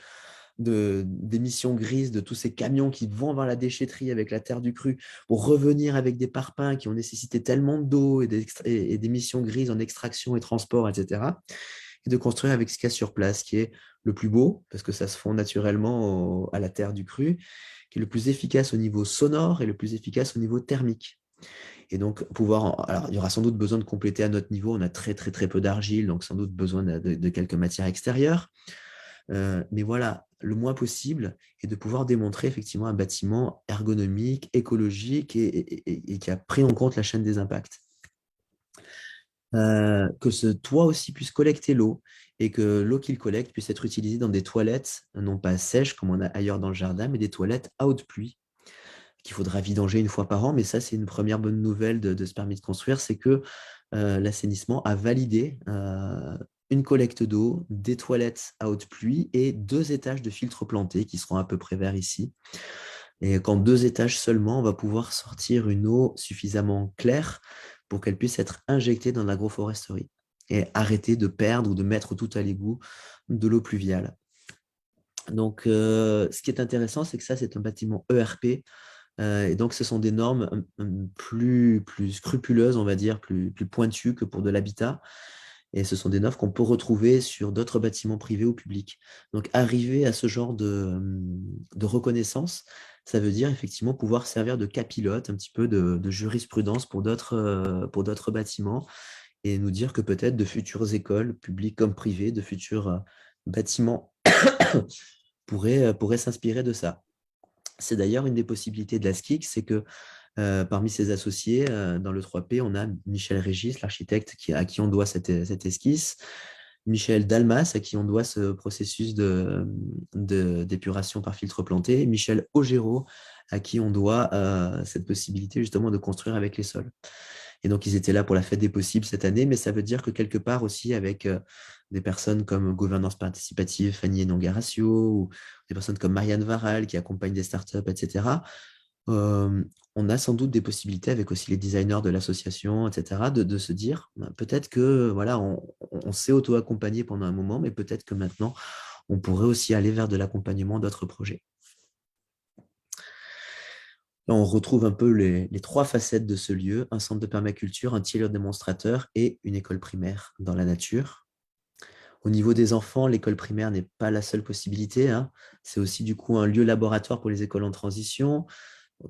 d'émissions grises de tous ces camions qui vont vers la déchetterie avec la terre du cru pour revenir avec des parpaings qui ont nécessité tellement d'eau et d'émissions grises en extraction et transport, etc. Et de construire avec ce qu'il y a sur place, qui est le plus beau, parce que ça se fond naturellement à la terre du cru, qui est le plus efficace au niveau sonore et le plus efficace au niveau thermique. Et donc, alors, il y aura sans doute besoin de compléter à notre niveau. On a très, très, très peu d'argile, donc sans doute besoin de quelques matières extérieures. Mais voilà, le moins possible, et de pouvoir démontrer effectivement un bâtiment ergonomique, écologique et qui a pris en compte la chaîne des impacts. Que ce toit aussi puisse collecter l'eau et que l'eau qu'il collecte puisse être utilisée dans des toilettes, non pas sèches comme on a ailleurs dans le jardin, mais des toilettes à eau de pluie qu'il faudra vidanger une fois par an. Mais ça, c'est une première bonne nouvelle de ce permis de construire, c'est que l'assainissement a validé une collecte d'eau, des toilettes à haute pluie et 2 étages de filtres plantés qui seront à peu près verts ici. Et qu'en 2 étages seulement, on va pouvoir sortir une eau suffisamment claire pour qu'elle puisse être injectée dans l'agroforesterie et arrêter de perdre ou de mettre tout à l'égout de l'eau pluviale. Donc, ce qui est intéressant, c'est que ça, c'est un bâtiment ERP. Et donc, ce sont des normes plus scrupuleuses, on va dire, plus pointues que pour de l'habitat. Et ce sont des normes qu'on peut retrouver sur d'autres bâtiments privés ou publics. Donc, arriver à ce genre de reconnaissance, ça veut dire effectivement pouvoir servir de capilote, un petit peu de jurisprudence pour d'autres bâtiments et nous dire que peut-être de futures écoles, publiques comme privées, de futurs bâtiments pourraient s'inspirer de ça. C'est d'ailleurs une des possibilités de la SCIC, c'est que parmi ses associés, dans le 3P, on a Michel Régis, l'architecte à qui on doit cette esquisse, Michel Dalmas, à qui on doit ce processus d'épuration par filtre planté, et Michel Augereau, à qui on doit cette possibilité justement de construire avec les sols. Et donc, ils étaient là pour la fête des possibles cette année, mais ça veut dire que quelque part aussi, avec des personnes comme Gouvernance Participative, Fanny Enongaracio, ou des personnes comme Marianne Varal, qui accompagnent des startups, etc., on a sans doute des possibilités avec aussi les designers de l'association, etc., de se dire peut-être que voilà, on s'est auto-accompagné pendant un moment, mais peut-être que maintenant, on pourrait aussi aller vers de l'accompagnement d'autres projets. Là, on retrouve un peu les 3 facettes de ce lieu, un centre de permaculture, un tiers démonstrateur et une école primaire dans la nature. Au niveau des enfants, l'école primaire n'est pas la seule possibilité, hein. C'est aussi du coup un lieu laboratoire pour les écoles en transition.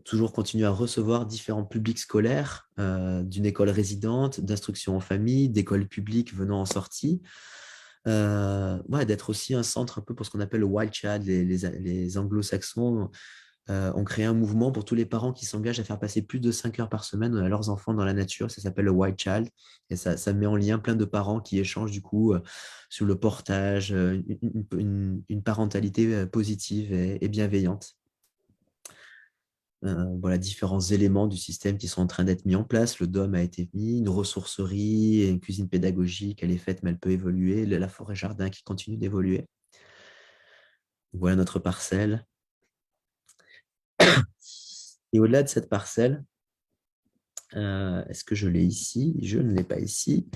Toujours continuer à recevoir différents publics scolaires, d'une école résidente, d'instruction en famille, d'écoles publiques venant en sortie. Ouais, d'être aussi un centre un peu pour ce qu'on appelle le Wild Child. Les anglo-saxons ont créé un mouvement pour tous les parents qui s'engagent à faire passer plus de 5 heures par semaine à leurs enfants dans la nature. Ça s'appelle le Wild Child. Et ça met en lien plein de parents qui échangent du coup sur le portage, une parentalité positive et bienveillante. Voilà, différents éléments du système qui sont en train d'être mis en place. Le DOM a été mis, une ressourcerie, une cuisine pédagogique, elle est faite, mais elle peut évoluer. La forêt jardin qui continue d'évoluer. Voilà notre parcelle. Et au-delà de cette parcelle, est-ce que je l'ai ici? Je ne l'ai pas ici.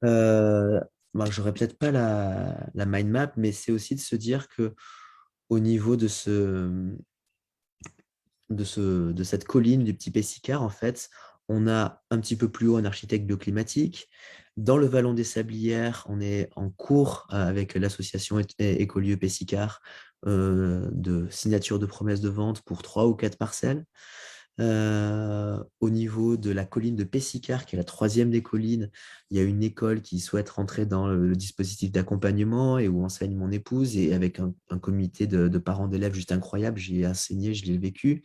Bon, j'aurais peut-être pas la mind map, mais c'est aussi de se dire que au niveau de cette colline du Petit Pessicard, en fait, on a un petit peu plus haut un architecte bioclimatique. Dans le Vallon des Sablières, on est en cours avec l'association Écolieu Pessicard de signature de promesse de vente pour 3 ou 4 parcelles. Au niveau de la colline de Pessicard, qui est la 3e des collines, il y a une école qui souhaite rentrer dans le dispositif d'accompagnement et où enseigne mon épouse, et avec un comité de parents d'élèves juste incroyable. J'y ai enseigné, je l'ai vécu.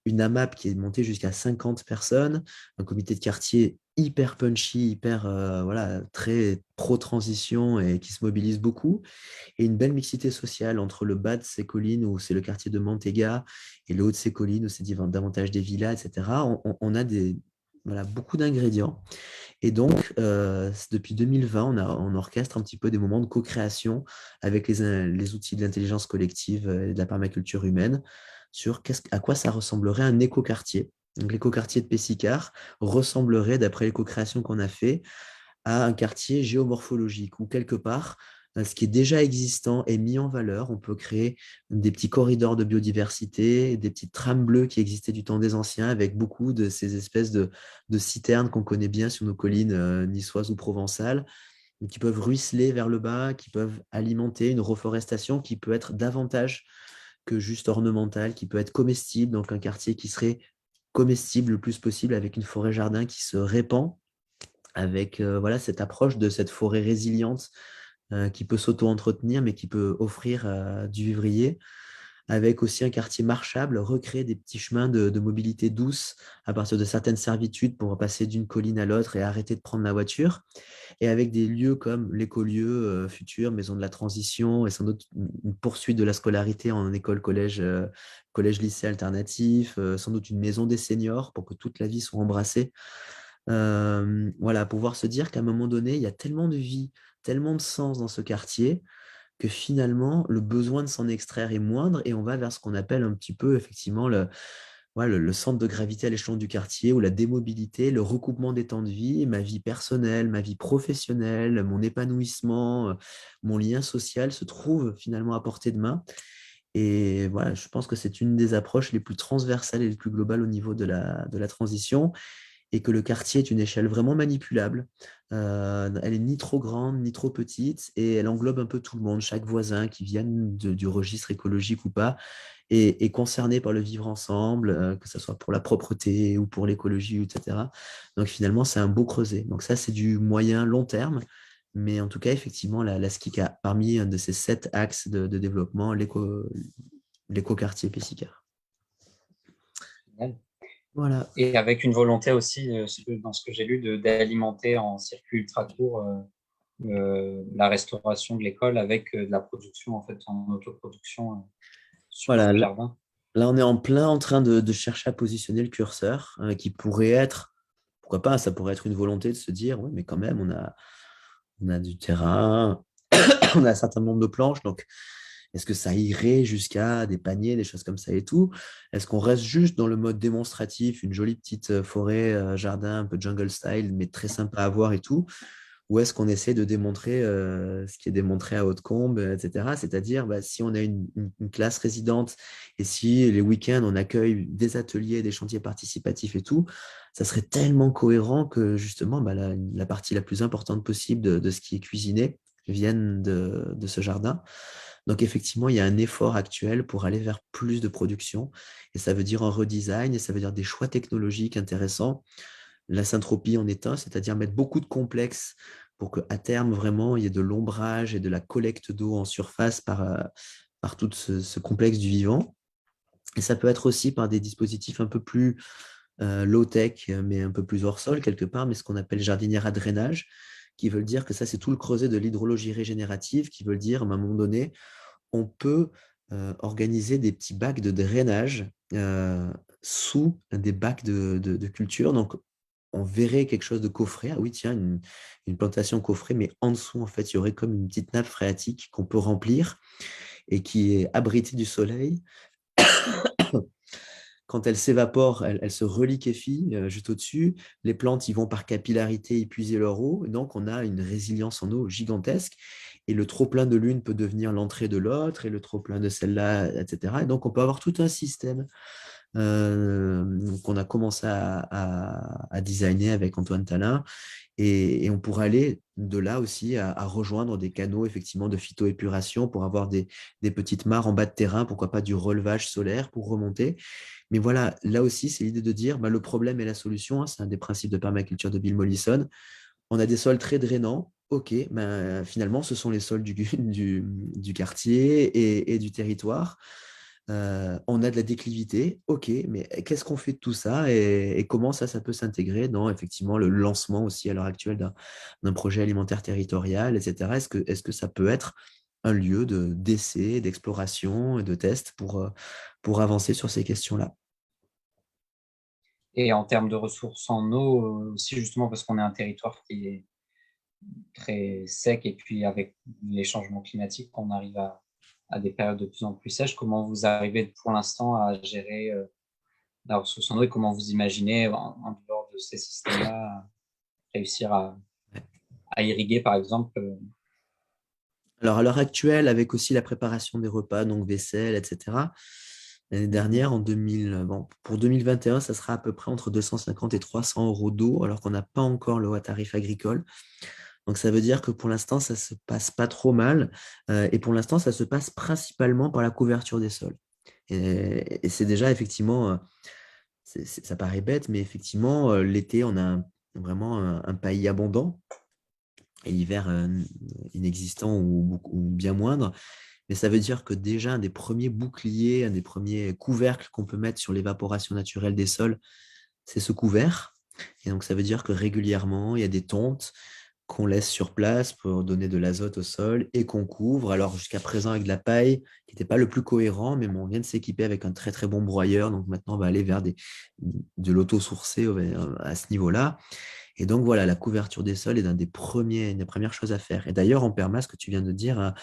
Une AMAP qui est montée jusqu'à 50 personnes, un comité de quartier hyper punchy, hyper voilà, très pro-transition et qui se mobilise beaucoup. Et une belle mixité sociale entre le bas de ces collines, où c'est le quartier de Mantega, et le haut de ces collines, où c'est davantage des villas, etc. On a voilà, beaucoup d'ingrédients. Et donc, depuis 2020, on orchestre un petit peu des moments de co-création avec les outils de l'intelligence collective et de la permaculture humaine sur à quoi ça ressemblerait un écoquartier. Donc, l'écoquartier de Pessicard ressemblerait, d'après l'éco-création qu'on a fait, à un quartier géomorphologique où quelque part, ce qui est déjà existant est mis en valeur. On peut créer des petits corridors de biodiversité, des petites trames bleues qui existaient du temps des anciens avec beaucoup de ces espèces de citernes qu'on connaît bien sur nos collines niçoises ou provençales, qui peuvent ruisseler vers le bas, qui peuvent alimenter une reforestation qui peut être davantage que juste ornementale, qui peut être comestible, donc un quartier qui serait comestible le plus possible avec une forêt-jardin qui se répand avec voilà, cette approche de cette forêt résiliente qui peut s'auto-entretenir, mais qui peut offrir du vivrier, avec aussi un quartier marchable, recréer des petits chemins de mobilité douce à partir de certaines servitudes pour passer d'une colline à l'autre et arrêter de prendre la voiture, et avec des lieux comme l'écolieu futur, maison de la transition, et sans doute une poursuite de la scolarité en école, collège, collège-lycée alternatif, sans doute une maison des seniors pour que toute la vie soit embrassée. Voilà, pouvoir se dire qu'à un moment donné, il y a tellement de vie, tellement de sens dans ce quartier que finalement, le besoin de s'en extraire est moindre et on va vers ce qu'on appelle un petit peu effectivement voilà, le centre de gravité à l'échelon du quartier, ou la démobilité, le recoupement des temps de vie, ma vie personnelle, ma vie professionnelle, mon épanouissement, mon lien social se trouve finalement à portée de main. Et voilà, je pense que c'est une des approches les plus transversales et les plus globales au niveau de la transition, et que le quartier est une échelle vraiment manipulable. Elle est ni trop grande, ni trop petite, et elle englobe un peu tout le monde. Chaque voisin qui vienne du registre écologique ou pas est concerné par le vivre ensemble, que ce soit pour la propreté ou pour l'écologie, etc. Donc finalement, c'est un beau creuset. Donc ça, c'est du moyen long terme. Mais en tout cas, effectivement, la SKIC a parmi un de ces 7 axes de développement, l'éco-quartier Pessicard. Voilà. Et avec une volonté aussi, dans ce que j'ai lu, d'alimenter en circuit ultra court la restauration de l'école avec de la production, en fait, en autoproduction sur Voilà, ce là, jardin. là, on est en plein en train de chercher à positionner le curseur, qui pourrait être, pourquoi pas, ça pourrait être une volonté de se dire, oui, mais quand même, on a du terrain, on a un certain nombre de planches, donc est-ce que ça irait jusqu'à des paniers, des choses comme ça et tout? Est-ce qu'on reste juste dans le mode démonstratif, une jolie petite forêt, jardin, un peu jungle style, mais très sympa à voir et tout? Ou est-ce qu'on essaie de démontrer ce qui est démontré à Hautecombe, etc. C'est-à-dire, bah, si on a une classe résidente et si les week-ends, on accueille des ateliers, des chantiers participatifs et tout, ça serait tellement cohérent que justement, bah, la partie la plus importante possible de ce qui est cuisiné vienne de ce jardin. Donc effectivement, il y a un effort actuel pour aller vers plus de production, et ça veut dire un redesign, et ça veut dire des choix technologiques intéressants. La syntropie en est un, c'est-à-dire mettre beaucoup de complexes pour qu'à terme, vraiment, il y ait de l'ombrage et de la collecte d'eau en surface par tout ce complexe du vivant. Et ça peut être aussi par des dispositifs un peu plus low-tech, mais un peu plus hors sol quelque part, mais ce qu'on appelle jardinière à drainage, qui veut dire que ça, c'est tout le creuset de l'hydrologie régénérative, qui veut dire, à un moment donné, on peut organiser des petits bacs de drainage sous des bacs de culture. Donc, on verrait quelque chose de coffré. Ah oui, tiens, une plantation coffrée, mais en dessous, en fait, il y aurait comme une petite nappe phréatique qu'on peut remplir et qui est abritée du soleil. Quand elle s'évapore, elle se reliquéfie juste au-dessus. Les plantes y vont par capillarité épuiser leur eau. Et donc, on a une résilience en eau gigantesque. Et le trop-plein de l'une peut devenir l'entrée de l'autre, et le trop-plein de celle-là, etc. Et donc, on peut avoir tout un système qu'on a commencé à designer avec Antoine Talin. Et on pourrait aller de là aussi à rejoindre des canaux effectivement de phytoépuration pour avoir des petites mares en bas de terrain, pourquoi pas du relevage solaire pour remonter. Mais voilà, là aussi, c'est l'idée de dire bah, le problème et la solution, hein, c'est un des principes de permaculture de Bill Mollison. On a des sols très drainants. OK, ben, finalement, ce sont les sols du quartier et du territoire. On a de la déclivité, ok, mais qu'est-ce qu'on fait de tout ça et comment ça peut s'intégrer dans effectivement le lancement aussi à l'heure actuelle d'un projet alimentaire territorial, etc. Est-ce que ça peut être un lieu d'essai, d'exploration et de test pour avancer sur ces questions-là? Et en termes de ressources en eau, aussi justement parce qu'on est un territoire qui est très sec et puis avec les changements climatiques, on arrive à des périodes de plus en plus sèches. Comment vous arrivez pour l'instant à gérer la ressource en eau et comment vous imaginez en dehors de ces systèmes-là réussir à irriguer par exemple Alors, à l'heure actuelle, avec aussi la préparation des repas, donc vaisselle, etc., l'année dernière, bon, pour 2021, ça sera à peu près entre 250 et 300 euros d'eau, alors qu'on n'a pas encore le haut tarif agricole. Donc, ça veut dire que pour l'instant, ça ne se passe pas trop mal. Et pour l'instant, ça se passe principalement par la couverture des sols. Et c'est déjà effectivement, ça paraît bête, mais effectivement, l'été, on a vraiment un paillis abondant et l'hiver inexistant ou bien moindre. Mais ça veut dire que déjà, un des premiers boucliers, un des premiers couvercles qu'on peut mettre sur l'évaporation naturelle des sols, c'est ce couvert. Et donc, ça veut dire que régulièrement, il y a des tontes qu'on laisse sur place pour donner de l'azote au sol et qu'on couvre. Alors, jusqu'à présent, avec de la paille, qui n'était pas le plus cohérent, mais bon, on vient de s'équiper avec un très, très bon broyeur. Donc, maintenant, on va aller vers de l'auto-sourcé à ce niveau-là. Et donc, voilà, la couverture des sols est une des premières choses à faire. Et d'ailleurs, en perma, ce que tu viens de dire,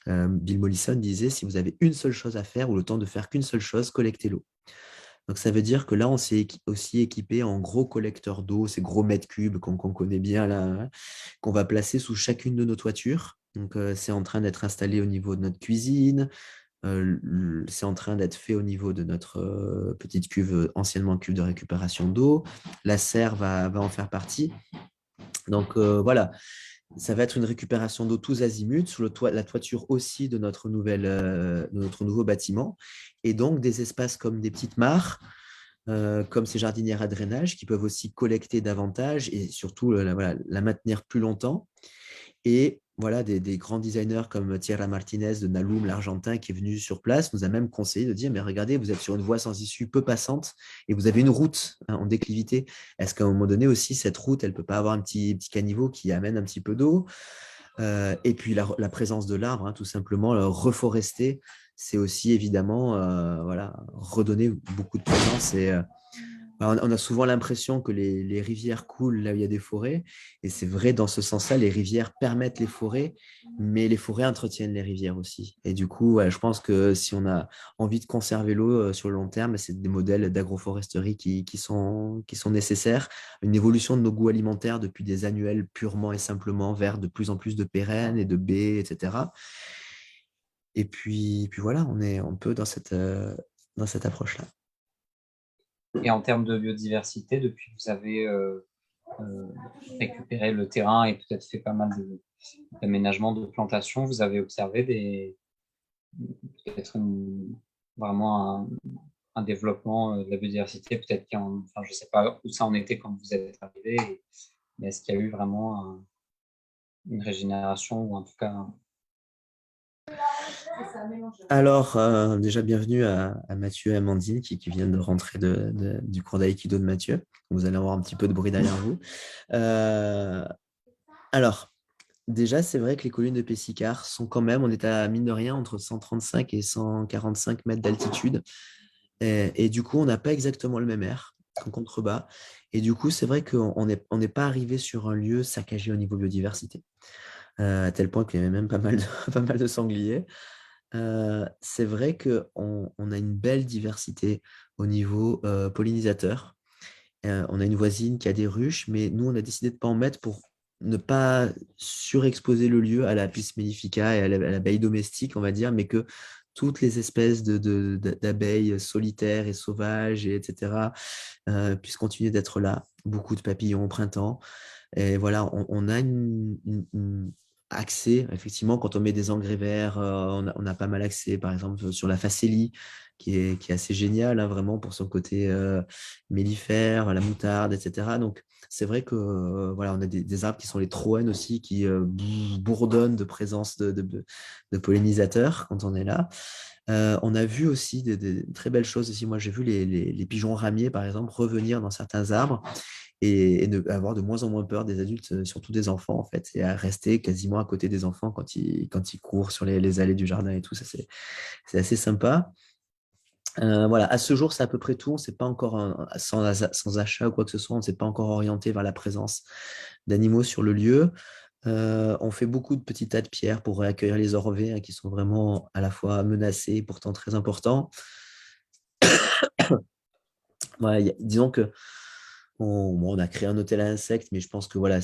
Bill Mollison disait, si vous avez une seule chose à faire ou le temps de faire qu'une seule chose, collectez l'eau. Donc ça veut dire que là, on s'est aussi équipé en gros collecteurs d'eau, ces gros mètres cubes qu'on connaît bien là, hein, qu'on va placer sous chacune de nos toitures. Donc c'est en train d'être installé au niveau de notre cuisine, c'est en train d'être fait au niveau de notre petite cuve, anciennement cuve de récupération d'eau. La serre va en faire partie. Donc voilà, ça va être une récupération d'eau tous azimuts sur la toiture aussi de notre nouveau bâtiment. Et donc des espaces comme des petites mares, comme ces jardinières à drainage qui peuvent aussi collecter davantage et surtout voilà, la maintenir plus longtemps. Et voilà, des grands designers comme Thierry Martinez de Naloum, l'Argentin, qui est venu sur place, nous a même conseillé de dire, mais regardez, vous êtes sur une voie sans issue peu passante et vous avez une route en déclivité. Est-ce qu'à un moment donné aussi, cette route, elle ne peut pas avoir un petit caniveau qui amène un petit peu d'eau? Et puis la présence de l'arbre, tout simplement, reforester, c'est aussi évidemment voilà, redonner beaucoup de présence on a souvent l'impression que les rivières coulent là où il y a des forêts, et c'est vrai dans ce sens-là, les rivières permettent les forêts, mais les forêts entretiennent les rivières aussi. Et du coup, je pense que si on a envie de conserver l'eau sur le long terme, c'est des modèles d'agroforesterie qui sont nécessaires. Une évolution de nos goûts alimentaires depuis des annuels purement et simplement vers de plus en plus de pérennes et de baies, etc. Et puis voilà, on est un peu dans cette approche-là. et en termes de biodiversité depuis que vous avez récupéré le terrain et peut-être fait pas mal d'aménagements de plantations, vous avez observé peut-être vraiment un développement de la biodiversité, peut-être enfin, je sais pas où ça en était quand vous êtes arrivé, mais est-ce qu'il y a eu vraiment une régénération ou en tout cas Alors, déjà, bienvenue à Mathieu et Amandine qui viennent de rentrer du cours d'aïkido de Mathieu. Vous allez avoir un petit peu de bruit derrière vous. Euh, alors, déjà, c'est vrai que les collines de Pessicard sont quand même, on est à mine de rien entre 135 et 145 mètres d'altitude. Et du coup, on n'a pas exactement le même air qu'en contrebas. Et du coup, c'est vrai qu'on n'est pas arrivé sur un lieu saccagé au niveau biodiversité, à tel point qu'il y avait même pas mal pas mal de sangliers. C'est vrai qu'on a une belle diversité au niveau pollinisateur. On a une voisine qui a des ruches, mais nous, on a décidé de ne pas en mettre pour ne pas surexposer le lieu à la Apis mellifica et à l'abeille domestique, on va dire, mais que toutes les espèces d'abeilles solitaires et sauvages, etc., puissent continuer d'être là. Beaucoup de papillons au printemps. Et voilà, on a accès. Effectivement, quand on met des engrais verts, on a pas mal accès, par exemple, sur la facélie, qui est assez géniale, hein, vraiment, pour son côté mellifère, la moutarde, etc. Donc, c'est vrai que voilà, on a des arbres qui sont les troènes aussi, qui bourdonnent de présence de pollinisateurs quand on est là. On a vu aussi des très belles choses ici. Moi, j'ai vu les pigeons ramiers, par exemple, revenir dans certains arbres et avoir de moins en moins peur des adultes, surtout des enfants, en fait, et à rester quasiment à côté des enfants quand ils courent sur les allées du jardin et tout. Ça, c'est assez sympa. Voilà, à ce jour, c'est à peu près tout. On s'est pas encore, sans achat ou quoi que ce soit, on ne s'est pas encore orienté vers la présence d'animaux sur le lieu. On fait beaucoup de petits tas de pierres pour accueillir les orvets, hein, qui sont vraiment à la fois menacés et pourtant très importants. Voilà, disons que on a créé un hôtel à insectes, mais je pense que voilà,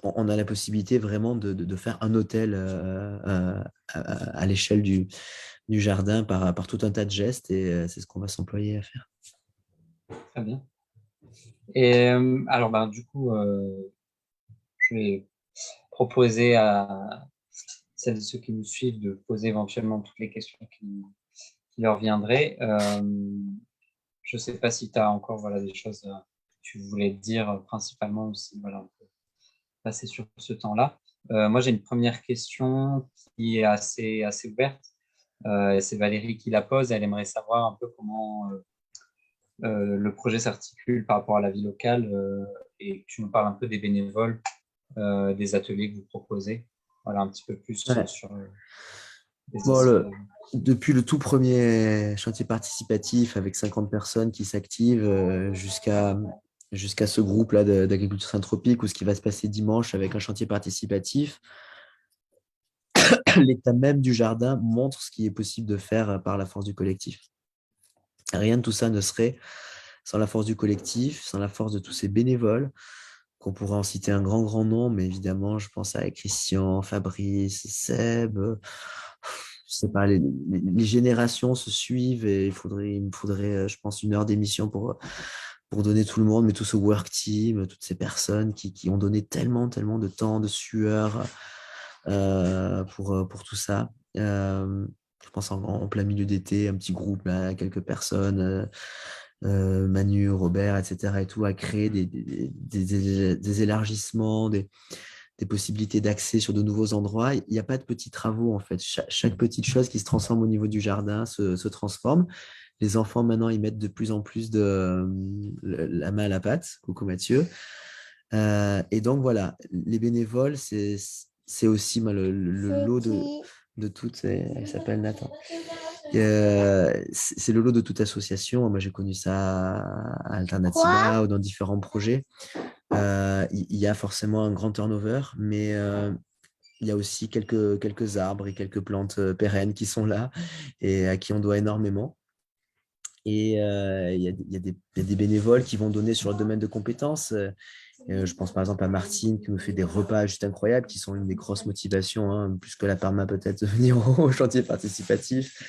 on a la possibilité vraiment de faire un hôtel à l'échelle du jardin par tout un tas de gestes, et c'est ce qu'on va s'employer à faire. Très bien. Et alors, ben, du coup, je vais proposer à celles et ceux qui nous suivent de poser éventuellement toutes les questions qui leur viendraient. Je ne sais pas si tu as encore voilà, des choses que tu voulais dire principalement, ou si voilà, on peut passer sur ce temps-là. Moi, j'ai une première question qui est assez ouverte. C'est Valérie qui la pose. Elle aimerait savoir un peu comment le projet s'articule par rapport à la vie locale, et que tu nous parles un peu des bénévoles, des ateliers que vous proposez. Voilà, un petit peu plus Ouais. sur les Bon, aspects. depuis le tout premier chantier participatif avec 50 personnes qui s'activent jusqu'à ce groupe-là d'agriculture syntropique, ou ce qui va se passer dimanche avec un chantier participatif, l'état même du jardin montre ce qui est possible de faire par la force du collectif. Rien de tout ça ne serait sans la force du collectif, sans la force de tous ces bénévoles, qu'on pourrait en citer un grand, grand nombre, mais évidemment, je pense à Christian, Fabrice, Seb. Je sais pas, les générations se suivent, et il me faudrait, je pense, 1 heure d'émission pour donner tout le monde, mais tout ce work team, toutes ces personnes qui ont donné tellement, tellement de temps, de sueur pour tout ça. Je pense en plein milieu d'été, un petit groupe, là, quelques personnes, Manu, Robert, etc. et tout, à créer des élargissements, des possibilités d'accès sur de nouveaux endroits. Il n'y a pas de petits travaux, en fait. Chaque petite chose qui se transforme au niveau du jardin se transforme. Les enfants, maintenant, ils mettent de plus en plus la main à la pâte. Coucou Mathieu. Et donc, voilà, les bénévoles, c'est aussi le lot de toutes. Elle s'appelle Nathan. C'est le lot de toute association. Moi, j'ai connu ça à Alternativa ou dans différents projets. Il y a forcément un grand turnover, mais il y a aussi quelques arbres et quelques plantes pérennes qui sont là et à qui on doit énormément. Et il y a des bénévoles qui vont donner sur le domaine de compétences. Je pense par exemple à Martine qui nous fait des repas juste incroyables, qui sont une des grosses motivations, hein, plus que la perma peut-être, de venir au chantier participatif.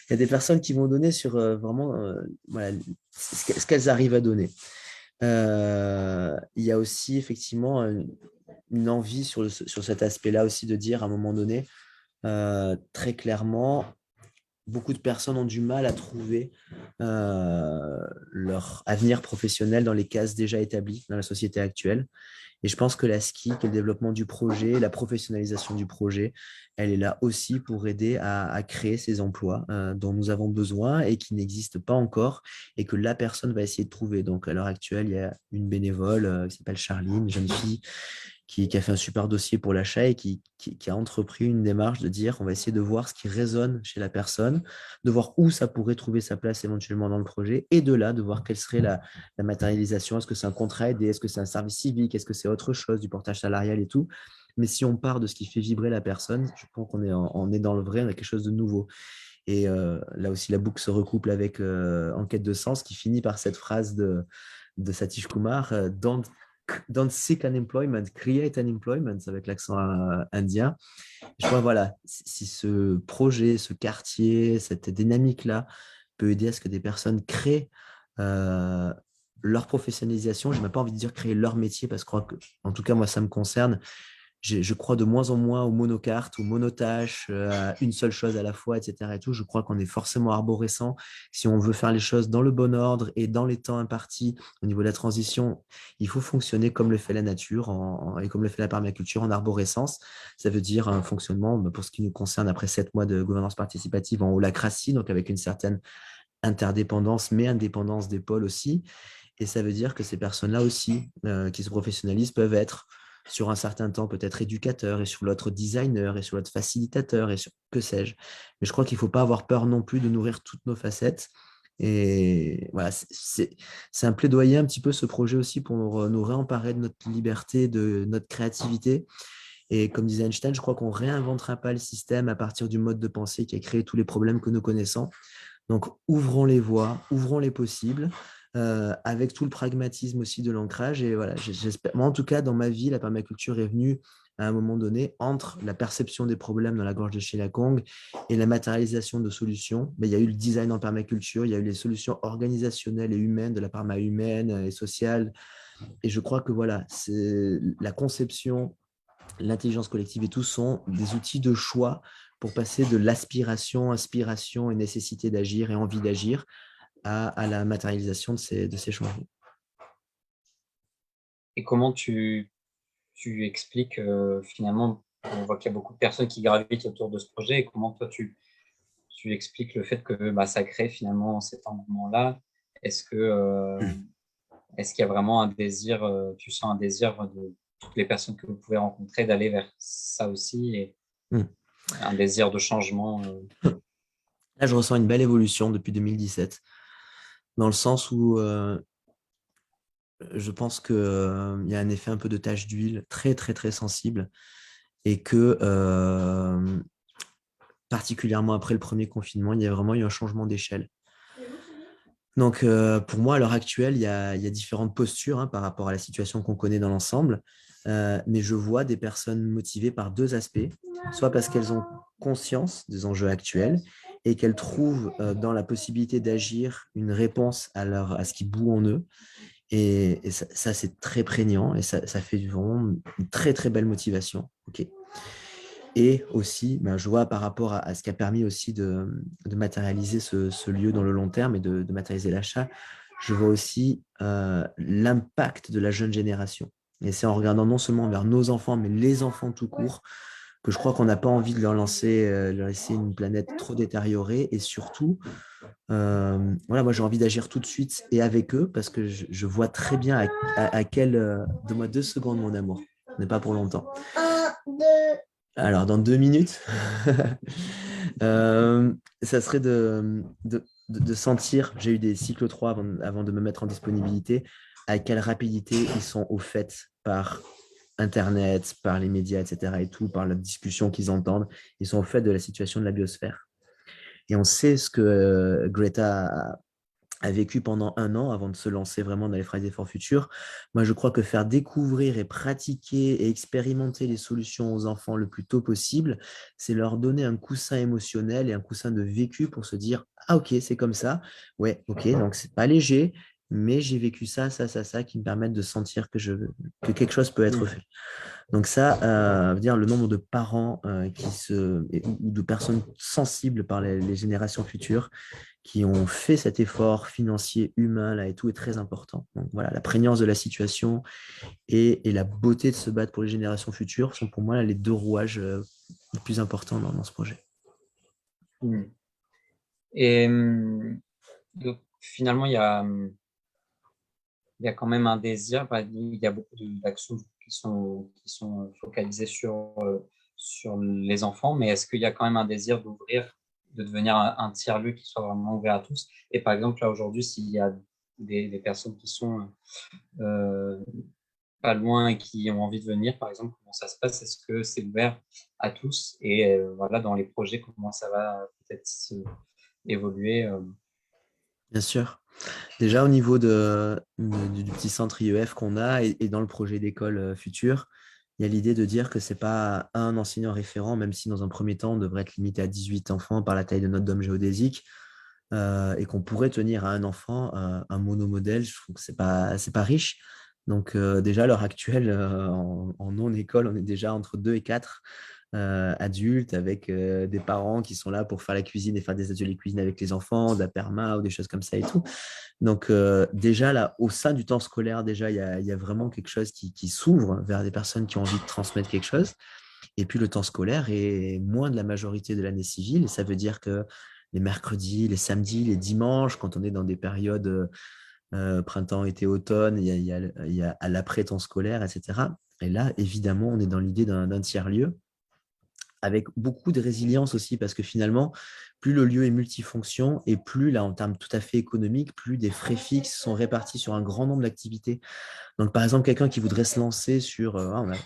Il y a des personnes qui vont donner sur vraiment voilà, ce qu'elles arrivent à donner. Il y a aussi effectivement une envie sur cet aspect-là aussi de dire à un moment donné, très clairement, beaucoup de personnes ont du mal à trouver leur avenir professionnel dans les cases déjà établies dans la société actuelle. Et je pense que la ski, que le développement du projet, la professionnalisation du projet, elle est là aussi pour aider à créer ces emplois dont nous avons besoin et qui n'existent pas encore, et que la personne va essayer de trouver. Donc, à l'heure actuelle, il y a une bénévole qui s'appelle Charline, jeune fille, qui a fait un super dossier pour l'achat et qui a entrepris une démarche de dire on va essayer de voir ce qui résonne chez la personne, de voir où ça pourrait trouver sa place éventuellement dans le projet, et de là, de voir quelle serait la matérialisation. Est-ce que c'est un contrat aidé? Est-ce que c'est un service civique? Est-ce que c'est autre chose, du portage salarial et tout? Mais si on part de ce qui fait vibrer la personne, je pense on est dans le vrai, on a quelque chose de nouveau. Et là aussi, la boucle se recouple avec En quête de sens, qui finit par cette phrase de Satish Kumar, don't seek an employment, create an employment, avec l'accent indien. Je crois, voilà, si ce projet, ce quartier, cette dynamique-là peut aider à ce que des personnes créent euh, leur professionnalisation, je n'ai même pas envie de dire créer leur métier, parce que je crois que, en tout cas, moi, ça me concerne. je crois de moins en moins aux monocartes, aux monotâches, à une seule chose à la fois, etc. Et tout. Je crois qu'on est forcément arborescent. Si on veut faire les choses dans le bon ordre et dans les temps impartis au niveau de la transition, il faut fonctionner comme le fait la nature et comme le fait la permaculture en arborescence. Ça veut dire un fonctionnement, pour ce qui nous concerne, après 7 mois de gouvernance participative en holacratie, donc avec une certaine interdépendance, mais indépendance des pôles aussi. Et ça veut dire que ces personnes-là aussi, qui se professionnalisent, peuvent être sur un certain temps peut-être éducateurs et sur l'autre designer et sur l'autre facilitateur et sur que sais-je. Mais je crois qu'il ne faut pas avoir peur non plus de nourrir toutes nos facettes. Et voilà, c'est un plaidoyer un petit peu ce projet aussi pour nous réemparer de notre liberté, de notre créativité. Et comme disait Einstein, je crois qu'on ne réinventera pas le système à partir du mode de pensée qui a créé tous les problèmes que nous connaissons. Donc, ouvrons les voies, ouvrons les possibles, avec tout le pragmatisme aussi de l'ancrage. Et voilà, j'espère. Moi, en tout cas, dans ma vie, la permaculture est venue à un moment donné entre la perception des problèmes dans la gorge de Sheila Kong et la matérialisation de solutions. Mais il y a eu le design en permaculture, il y a eu les solutions organisationnelles et humaines de la perma humaine et sociale. Et je crois que voilà, c'est la conception, l'intelligence collective et tout sont des outils de choix pour passer de l'aspiration, inspiration et nécessité d'agir et envie d'agir à la matérialisation de ces changements. Et comment tu expliques finalement, on voit qu'il y a beaucoup de personnes qui gravitent autour de ce projet, et comment toi tu expliques le fait que ça crée finalement cet engouement-là? Est-ce que est-ce qu'il y a vraiment un désir, tu sens un désir de toutes les personnes que vous pouvez rencontrer d'aller vers ça aussi, et un désir de changement? Là, je ressens une belle évolution depuis 2017, dans le sens où je pense qu'il y a un effet un peu de tache d'huile très, très, très sensible et que, particulièrement après le premier confinement, il y a vraiment eu un changement d'échelle. Donc, pour moi, à l'heure actuelle, il y a différentes postures par rapport à la situation qu'on connaît dans l'ensemble. Mais je vois des personnes motivées par deux aspects, soit parce qu'elles ont conscience des enjeux actuels et qu'elles trouvent dans la possibilité d'agir une réponse à ce qui bout en eux. Et ça c'est très prégnant et ça fait vraiment une très, très belle motivation. OK. Et aussi, je vois par rapport à ce qui a permis aussi de matérialiser ce lieu dans le long terme et de matérialiser l'achat, je vois aussi l'impact de la jeune génération. Et c'est en regardant non seulement vers nos enfants, mais les enfants tout court, que je crois qu'on n'a pas envie de leur laisser une planète trop détériorée. Et surtout, voilà, moi j'ai envie d'agir tout de suite et avec eux, parce que je vois très bien à quel... Donne-moi 2 secondes, mon amour. Ce n'est pas pour longtemps. Alors, dans 2 minutes, ça serait de sentir, j'ai eu des cycles 3 avant de me mettre en disponibilité, à quelle rapidité ils sont au fait par Internet, par les médias, etc. et tout, par la discussion qu'ils entendent. Ils sont au fait de la situation de la biosphère. Et on sait ce que Greta a vécu pendant 1 an avant de se lancer vraiment dans les Fridays for Future. Moi, je crois que faire découvrir et pratiquer et expérimenter les solutions aux enfants le plus tôt possible, c'est leur donner un coussin émotionnel et un coussin de vécu pour se dire « Ah ok, c'est comme ça. Ouais, ok, donc c'est pas léger, mais j'ai vécu ça, ça, ça, qui me permettent de sentir que quelque chose peut être fait. » Donc ça, veut dire le nombre de parents ou de personnes sensibles par les générations futures qui ont fait cet effort financier, humain là et tout est très important. Donc voilà, la prégnance de la situation et la beauté de se battre pour les générations futures sont pour moi là, les deux rouages les plus importants dans ce projet. Et donc, finalement, il y a quand même un désir, il y a beaucoup d'actions qui sont focalisées sur les enfants, mais est-ce qu'il y a quand même un désir d'ouvrir, de devenir un tiers-lieu qui soit vraiment ouvert à tous? Et par exemple, là, aujourd'hui, s'il y a des personnes qui sont pas loin et qui ont envie de venir, par exemple, comment ça se passe? Est-ce que c'est ouvert à tous? Et voilà, dans les projets, comment ça va peut-être évoluer? Bien sûr. Déjà, au niveau du petit centre IEF qu'on a et dans le projet d'école future, il y a l'idée de dire que ce n'est pas un enseignant référent, même si dans un premier temps, on devrait être limité à 18 enfants par la taille de notre dôme géodésique, et qu'on pourrait tenir à un enfant un monomodèle. Je trouve que ce n'est pas riche. Donc déjà, à l'heure actuelle, en non-école, on est déjà entre 2 et 4 adultes avec des parents qui sont là pour faire la cuisine et faire des ateliers cuisine avec les enfants, de la perma ou des choses comme ça et tout. Donc déjà, là, au sein du temps scolaire, déjà, il y a vraiment quelque chose qui s'ouvre vers des personnes qui ont envie de transmettre quelque chose. Et puis, le temps scolaire est moins de la majorité de l'année civile. Et ça veut dire que les mercredis, les samedis, les dimanches, quand on est dans des périodes printemps, été, automne, il y a à l'après-temps scolaire, etc. Et là, évidemment, on est dans l'idée d'un tiers-lieu avec beaucoup de résilience aussi, parce que finalement, plus le lieu est multifonction et plus, là, en termes tout à fait économiques, plus des frais fixes sont répartis sur un grand nombre d'activités. Donc, par exemple, quelqu'un qui voudrait se lancer sur on a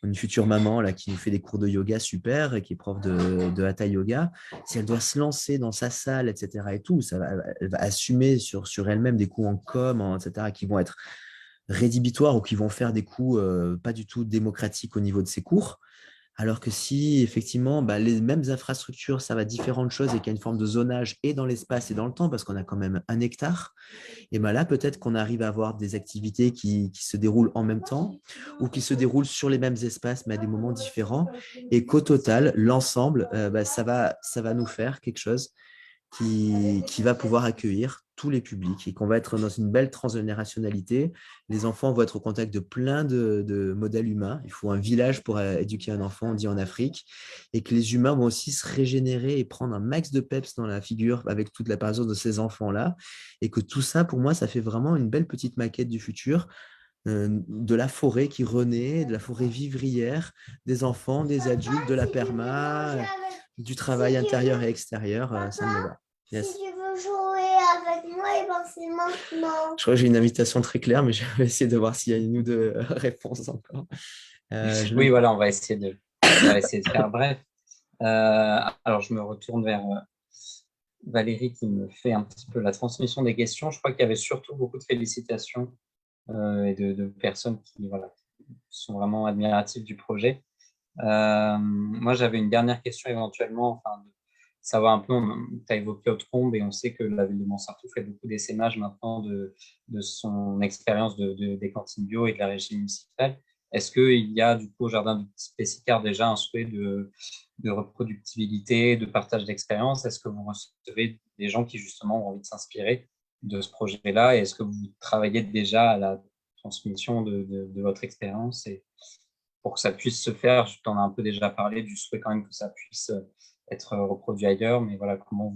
une future maman là, qui nous fait des cours de yoga super et qui est prof de hatha yoga, si elle doit se lancer dans sa salle, etc., et tout, elle va assumer sur elle-même des coûts en com, etc., qui vont être rédhibitoires ou qui vont faire des coûts pas du tout démocratiques au niveau de ses cours. Alors que si effectivement les mêmes infrastructures servent à différentes choses et qu'il y a une forme de zonage et dans l'espace et dans le temps, parce qu'on a quand même 1 hectare, et ben là, peut-être qu'on arrive à avoir des activités qui se déroulent en même temps ou qui se déroulent sur les mêmes espaces, mais à des moments différents. Et qu'au total, l'ensemble, ça va nous faire quelque chose qui va pouvoir accueillir tous les publics et qu'on va être dans une belle transgénérationnalité. Les enfants vont être au contact de plein de modèles humains. Il faut un village pour éduquer un enfant, on dit en Afrique, et que les humains vont aussi se régénérer et prendre un max de peps dans la figure avec toute la présence de ces enfants-là. Et que tout ça, pour moi, ça fait vraiment une belle petite maquette du futur, de la forêt qui renaît, de la forêt vivrière, des enfants, des adultes, de la perma, du travail intérieur et extérieur. Ça me va. Yes. Si tu veux jouer avec moi, eh ben c'est maintenant. Je crois que j'ai une invitation très claire, mais je vais essayer de voir s'il y a une ou deux réponses encore. Oui, voilà, on va essayer de faire bref. Alors, je me retourne vers Valérie qui me fait un petit peu la transmission des questions. Je crois qu'il y avait surtout beaucoup de félicitations et de personnes qui voilà, sont vraiment admiratives du projet. Moi, j'avais une dernière question éventuellement, enfin, de savoir un peu, tu as évoqué Haute-Combe et on sait que la ville de Montsartou fait beaucoup d'essaimages maintenant de son expérience des cantines bio et de la régie municipale. Est-ce qu'il y a du coup au jardin du Petit Pessicard déjà un souhait de reproductibilité, de partage d'expérience? Est-ce que vous recevez des gens qui justement ont envie de s'inspirer de ce projet-là? Et est-ce que vous travaillez déjà à la transmission de votre expérience et pour que ça puisse se faire? Je t'en ai un peu déjà parlé du souhait quand même que ça puisse être reproduit ailleurs, mais voilà, comment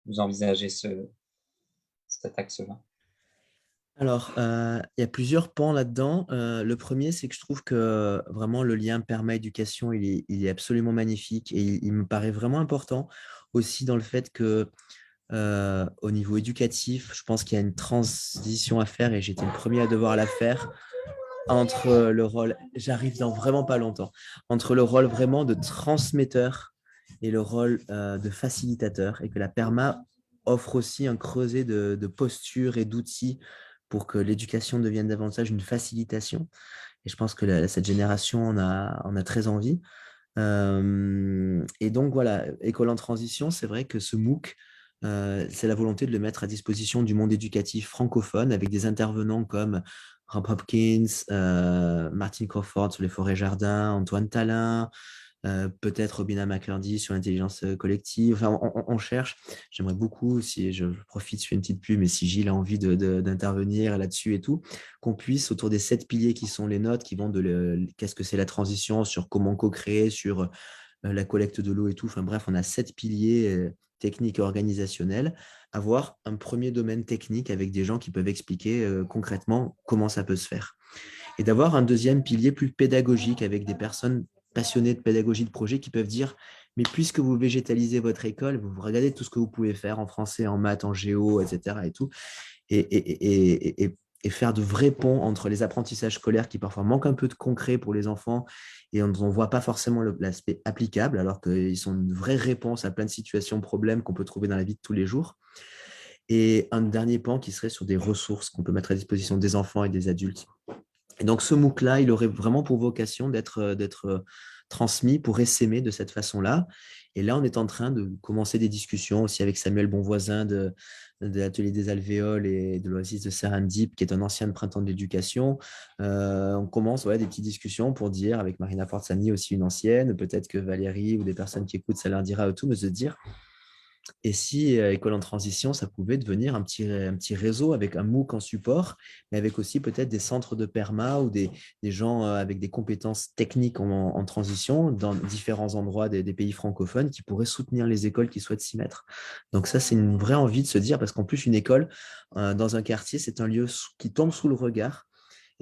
vous envisagez cet axe-là? Alors, il y a plusieurs pans là-dedans. Le premier, c'est que je trouve que vraiment le lien perma-éducation, il est absolument magnifique et il me paraît vraiment important aussi dans le fait que au niveau éducatif, je pense qu'il y a une transition à faire et j'étais le premier à devoir la faire entre le rôle, j'arrive dans vraiment pas longtemps, entre le rôle vraiment de transmetteur et le rôle de facilitateur, et que la perma offre aussi un creuset de postures et d'outils pour que l'éducation devienne davantage une facilitation. Et je pense que cette génération en a très envie. Et donc voilà, École en transition, c'est vrai que ce MOOC, c'est la volonté de le mettre à disposition du monde éducatif francophone avec des intervenants comme Rob Hopkins, Martin Crawford sur les forêts-jardins, Antoine Talin, peut-être Robina McCurdy sur l'intelligence collective. Enfin, on cherche. J'aimerais beaucoup, si je profite, je fais une petite pub, mais si Gilles a envie d'intervenir là-dessus et tout, qu'on puisse, autour des 7 piliers qui sont les notes, qui vont qu'est-ce que c'est la transition, sur comment co-créer, sur la collecte de l'eau et tout. Enfin bref, on a 7 piliers techniques et organisationnels. Avoir un premier domaine technique avec des gens qui peuvent expliquer concrètement comment ça peut se faire. Et d'avoir un deuxième pilier plus pédagogique avec des personnes passionnées de pédagogie de projet qui peuvent dire, mais puisque vous végétalisez votre école, vous regardez tout ce que vous pouvez faire en français, en maths, en géo, etc. et tout, et faire de vrais ponts entre les apprentissages scolaires qui parfois manquent un peu de concret pour les enfants et on ne voit pas forcément l'aspect applicable, alors qu'ils sont une vraie réponse à plein de situations, problèmes qu'on peut trouver dans la vie de tous les jours. Et un dernier pan qui serait sur des ressources qu'on peut mettre à disposition des enfants et des adultes. Et donc, ce MOOC-là, il aurait vraiment pour vocation d'être transmis pour essaimer de cette façon-là. Et là, on est en train de commencer des discussions aussi avec Samuel Bonvoisin de l'Atelier des Alvéoles et de l'Oasis de Serendip, qui est un ancien de Printemps de l'Éducation. On commence des petites discussions pour dire, avec Marina Forzani aussi une ancienne, peut-être que Valérie ou des personnes qui écoutent, ça leur dira tout, mais se dire, et si École en transition, ça pouvait devenir un petit réseau avec un MOOC en support, mais avec aussi peut-être des centres de perma ou des gens avec des compétences techniques en transition dans différents endroits des pays francophones qui pourraient soutenir les écoles qui souhaitent s'y mettre. Donc ça, c'est une vraie envie de se dire, parce qu'en plus, une école dans un quartier, c'est un lieu qui tombe sous le regard.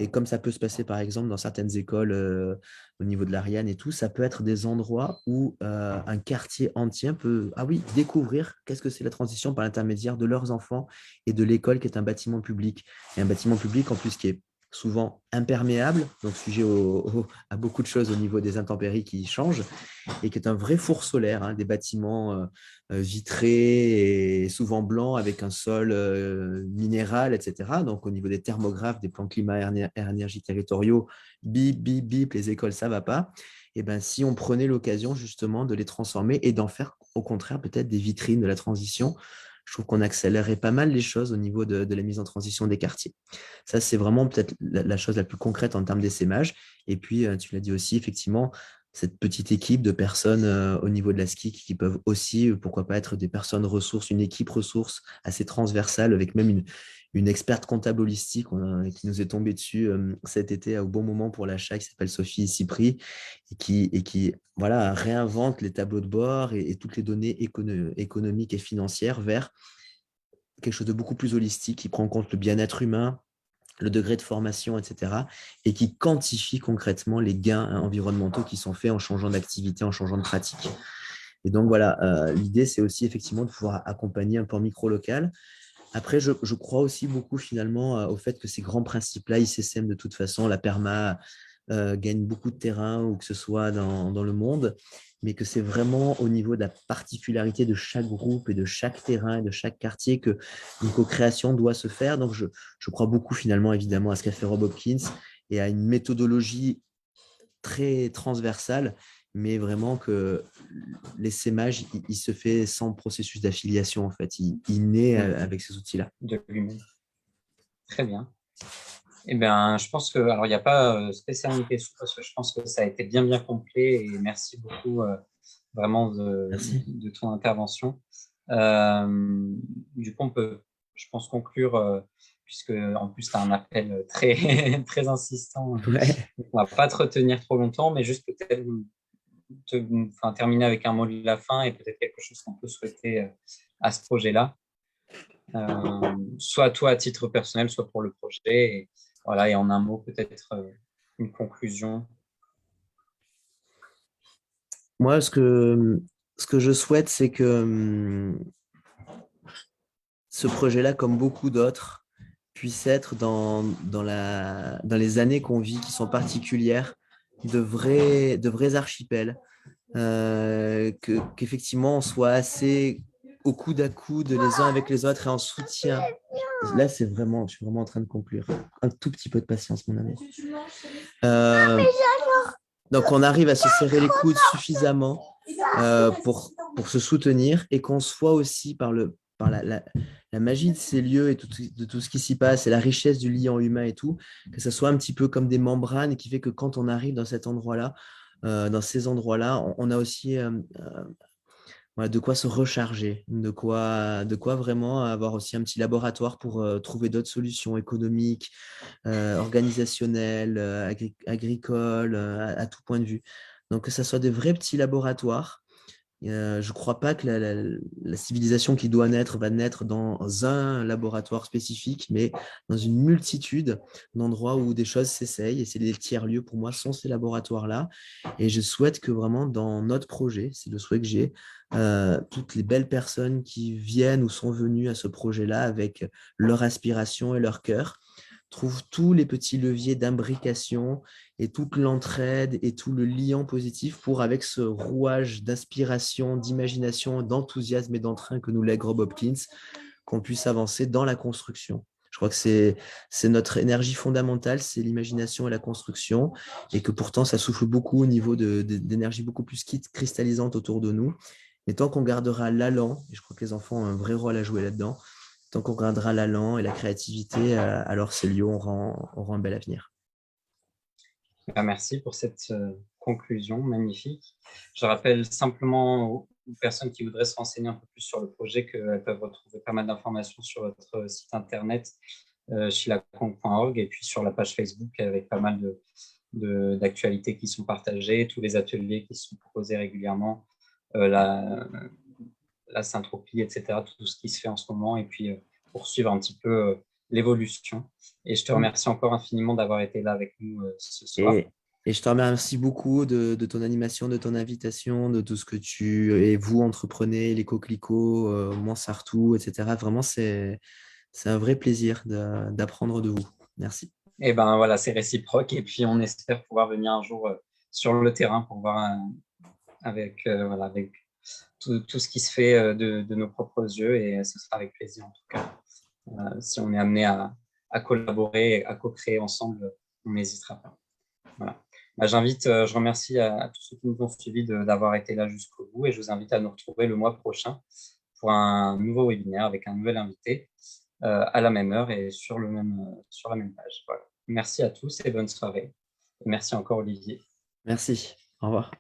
Et comme ça peut se passer, par exemple, dans certaines écoles au niveau de l'Ariane et tout, ça peut être des endroits où un quartier entier peut découvrir qu'est-ce que c'est la transition par l'intermédiaire de leurs enfants et de l'école qui est un bâtiment public. Et un bâtiment public, en plus, qui est souvent imperméable, donc sujet à beaucoup de choses au niveau des intempéries qui changent, et qui est un vrai four solaire, des bâtiments vitrés et souvent blancs avec un sol minéral, etc. Donc, au niveau des thermographes, des plans climat énergie territoriaux, bip, bip, bip, les écoles, ça ne va pas. Et ben, si on prenait l'occasion justement de les transformer et d'en faire au contraire peut-être des vitrines de la transition, je trouve qu'on accélérerait pas mal les choses au niveau de la mise en transition des quartiers. Ça, c'est vraiment peut-être la chose la plus concrète en termes d'essaimage. Et puis, tu l'as dit aussi, effectivement, cette petite équipe de personnes au niveau de la SCIC qui peuvent aussi, pourquoi pas, être des personnes ressources, une équipe ressources assez transversale avec même une experte comptable holistique qui nous est tombée dessus cet été au bon moment pour l'achat, qui s'appelle Sophie Cypri et qui réinvente les tableaux de bord et toutes les données économiques et financières vers quelque chose de beaucoup plus holistique qui prend en compte le bien-être humain, le degré de formation, etc., et qui quantifie concrètement les gains environnementaux qui sont faits en changeant d'activité, en changeant de pratique. Et donc, l'idée, c'est aussi effectivement de pouvoir accompagner un peu en micro-local. Après, je crois aussi beaucoup finalement au fait que ces grands principes-là, ils s'essaiment de toute façon. La perma gagne beaucoup de terrain, ou que ce soit dans le monde, mais que c'est vraiment au niveau de la particularité de chaque groupe et de chaque terrain et de chaque quartier qu'une co-création doit se faire. Donc, je crois beaucoup finalement, évidemment, à ce qu'a fait Rob Hopkins et à une méthodologie très transversale, mais vraiment que l'essaimage, il se fait sans processus d'affiliation, en fait. Il naît avec ces outils-là. De lui-même. Très bien. Eh bien, je pense que, alors, il n'y a pas spécialement une question parce que je pense que ça a été bien complet et merci beaucoup vraiment de ton intervention. Du coup, on peut, je pense, conclure puisque en plus, tu as un appel très, très insistant. Ouais. On ne va pas te retenir trop longtemps, mais juste peut-être terminer avec un mot de la fin et peut-être quelque chose qu'on peut souhaiter à ce projet-là. Soit toi à titre personnel, soit pour le projet. Et en un mot, peut-être une conclusion. Moi, ce que je souhaite, c'est que ce projet-là, comme beaucoup d'autres, puisse être dans les années qu'on vit, qui sont particulières, de vrais archipels, qu'effectivement on soit assez au coude à coude les uns avec les autres et en soutien. Là, je suis vraiment en train de conclure. Un tout petit peu de patience, mon ami. Donc, on arrive à se serrer les coudes suffisamment pour se soutenir et qu'on soit aussi par la magie de ces lieux et de tout ce qui s'y passe et la richesse du lien humain et tout, que ce soit un petit peu comme des membranes et qui fait que quand on arrive dans cet endroit-là, dans ces endroits-là, on a aussi de quoi se recharger, de quoi vraiment avoir aussi un petit laboratoire pour trouver d'autres solutions économiques, organisationnelles, agricoles, à tout point de vue. Donc, que ça soit des vrais petits laboratoires. Je ne crois pas que la civilisation qui doit naître va naître dans un laboratoire spécifique, mais dans une multitude d'endroits où des choses s'essayent. Et c'est les tiers-lieux, pour moi, sont ces laboratoires-là. Et je souhaite que vraiment, dans notre projet, c'est le souhait que j'ai, toutes les belles personnes qui viennent ou sont venues à ce projet-là avec leur aspiration et leur cœur, trouvent tous les petits leviers d'imbrication et toute l'entraide et tout le liant positif pour, avec ce rouage d'inspiration, d'imagination, d'enthousiasme et d'entrain que nous lègue Rob Hopkins, qu'on puisse avancer dans la construction. Je crois que c'est notre énergie fondamentale, c'est l'imagination et la construction, et que pourtant, ça souffle beaucoup au niveau d'énergie beaucoup plus cristallisante autour de nous. Mais tant qu'on gardera l'allant, et je crois que les enfants ont un vrai rôle à jouer là-dedans, tant qu'on gardera l'allant et la créativité, alors ces lieux auront un bel avenir. Merci pour cette conclusion magnifique. Je rappelle simplement aux personnes qui voudraient se renseigner un peu plus sur le projet qu'elles peuvent retrouver pas mal d'informations sur votre site internet chilacong.org et puis sur la page Facebook avec pas mal d'actualités qui sont partagées, tous les ateliers qui sont proposés régulièrement, la syntropie, etc., tout ce qui se fait en ce moment, et puis poursuivre un petit peu l'évolution. Et je te remercie encore infiniment d'avoir été là avec nous ce soir. Et je te remercie beaucoup de ton animation, de ton invitation, de tout ce que tu et vous entreprenez, les coquelicots, Montsartou, etc. Vraiment, c'est un vrai plaisir d'apprendre de vous. Merci. Et ben voilà, c'est réciproque. Et puis on espère pouvoir venir un jour sur le terrain pour voir avec tout ce qui se fait de nos propres yeux. Et ce sera avec plaisir en tout cas. Si on est amené à collaborer, à co-créer ensemble, on n'hésitera pas. Voilà. Je remercie à tous ceux qui nous ont suivis d'avoir été là jusqu'au bout et je vous invite à nous retrouver le mois prochain pour un nouveau webinaire avec un nouvel invité à la même heure et sur la même page. Voilà. Merci à tous et bonne soirée. Et merci encore Olivier. Merci. Au revoir.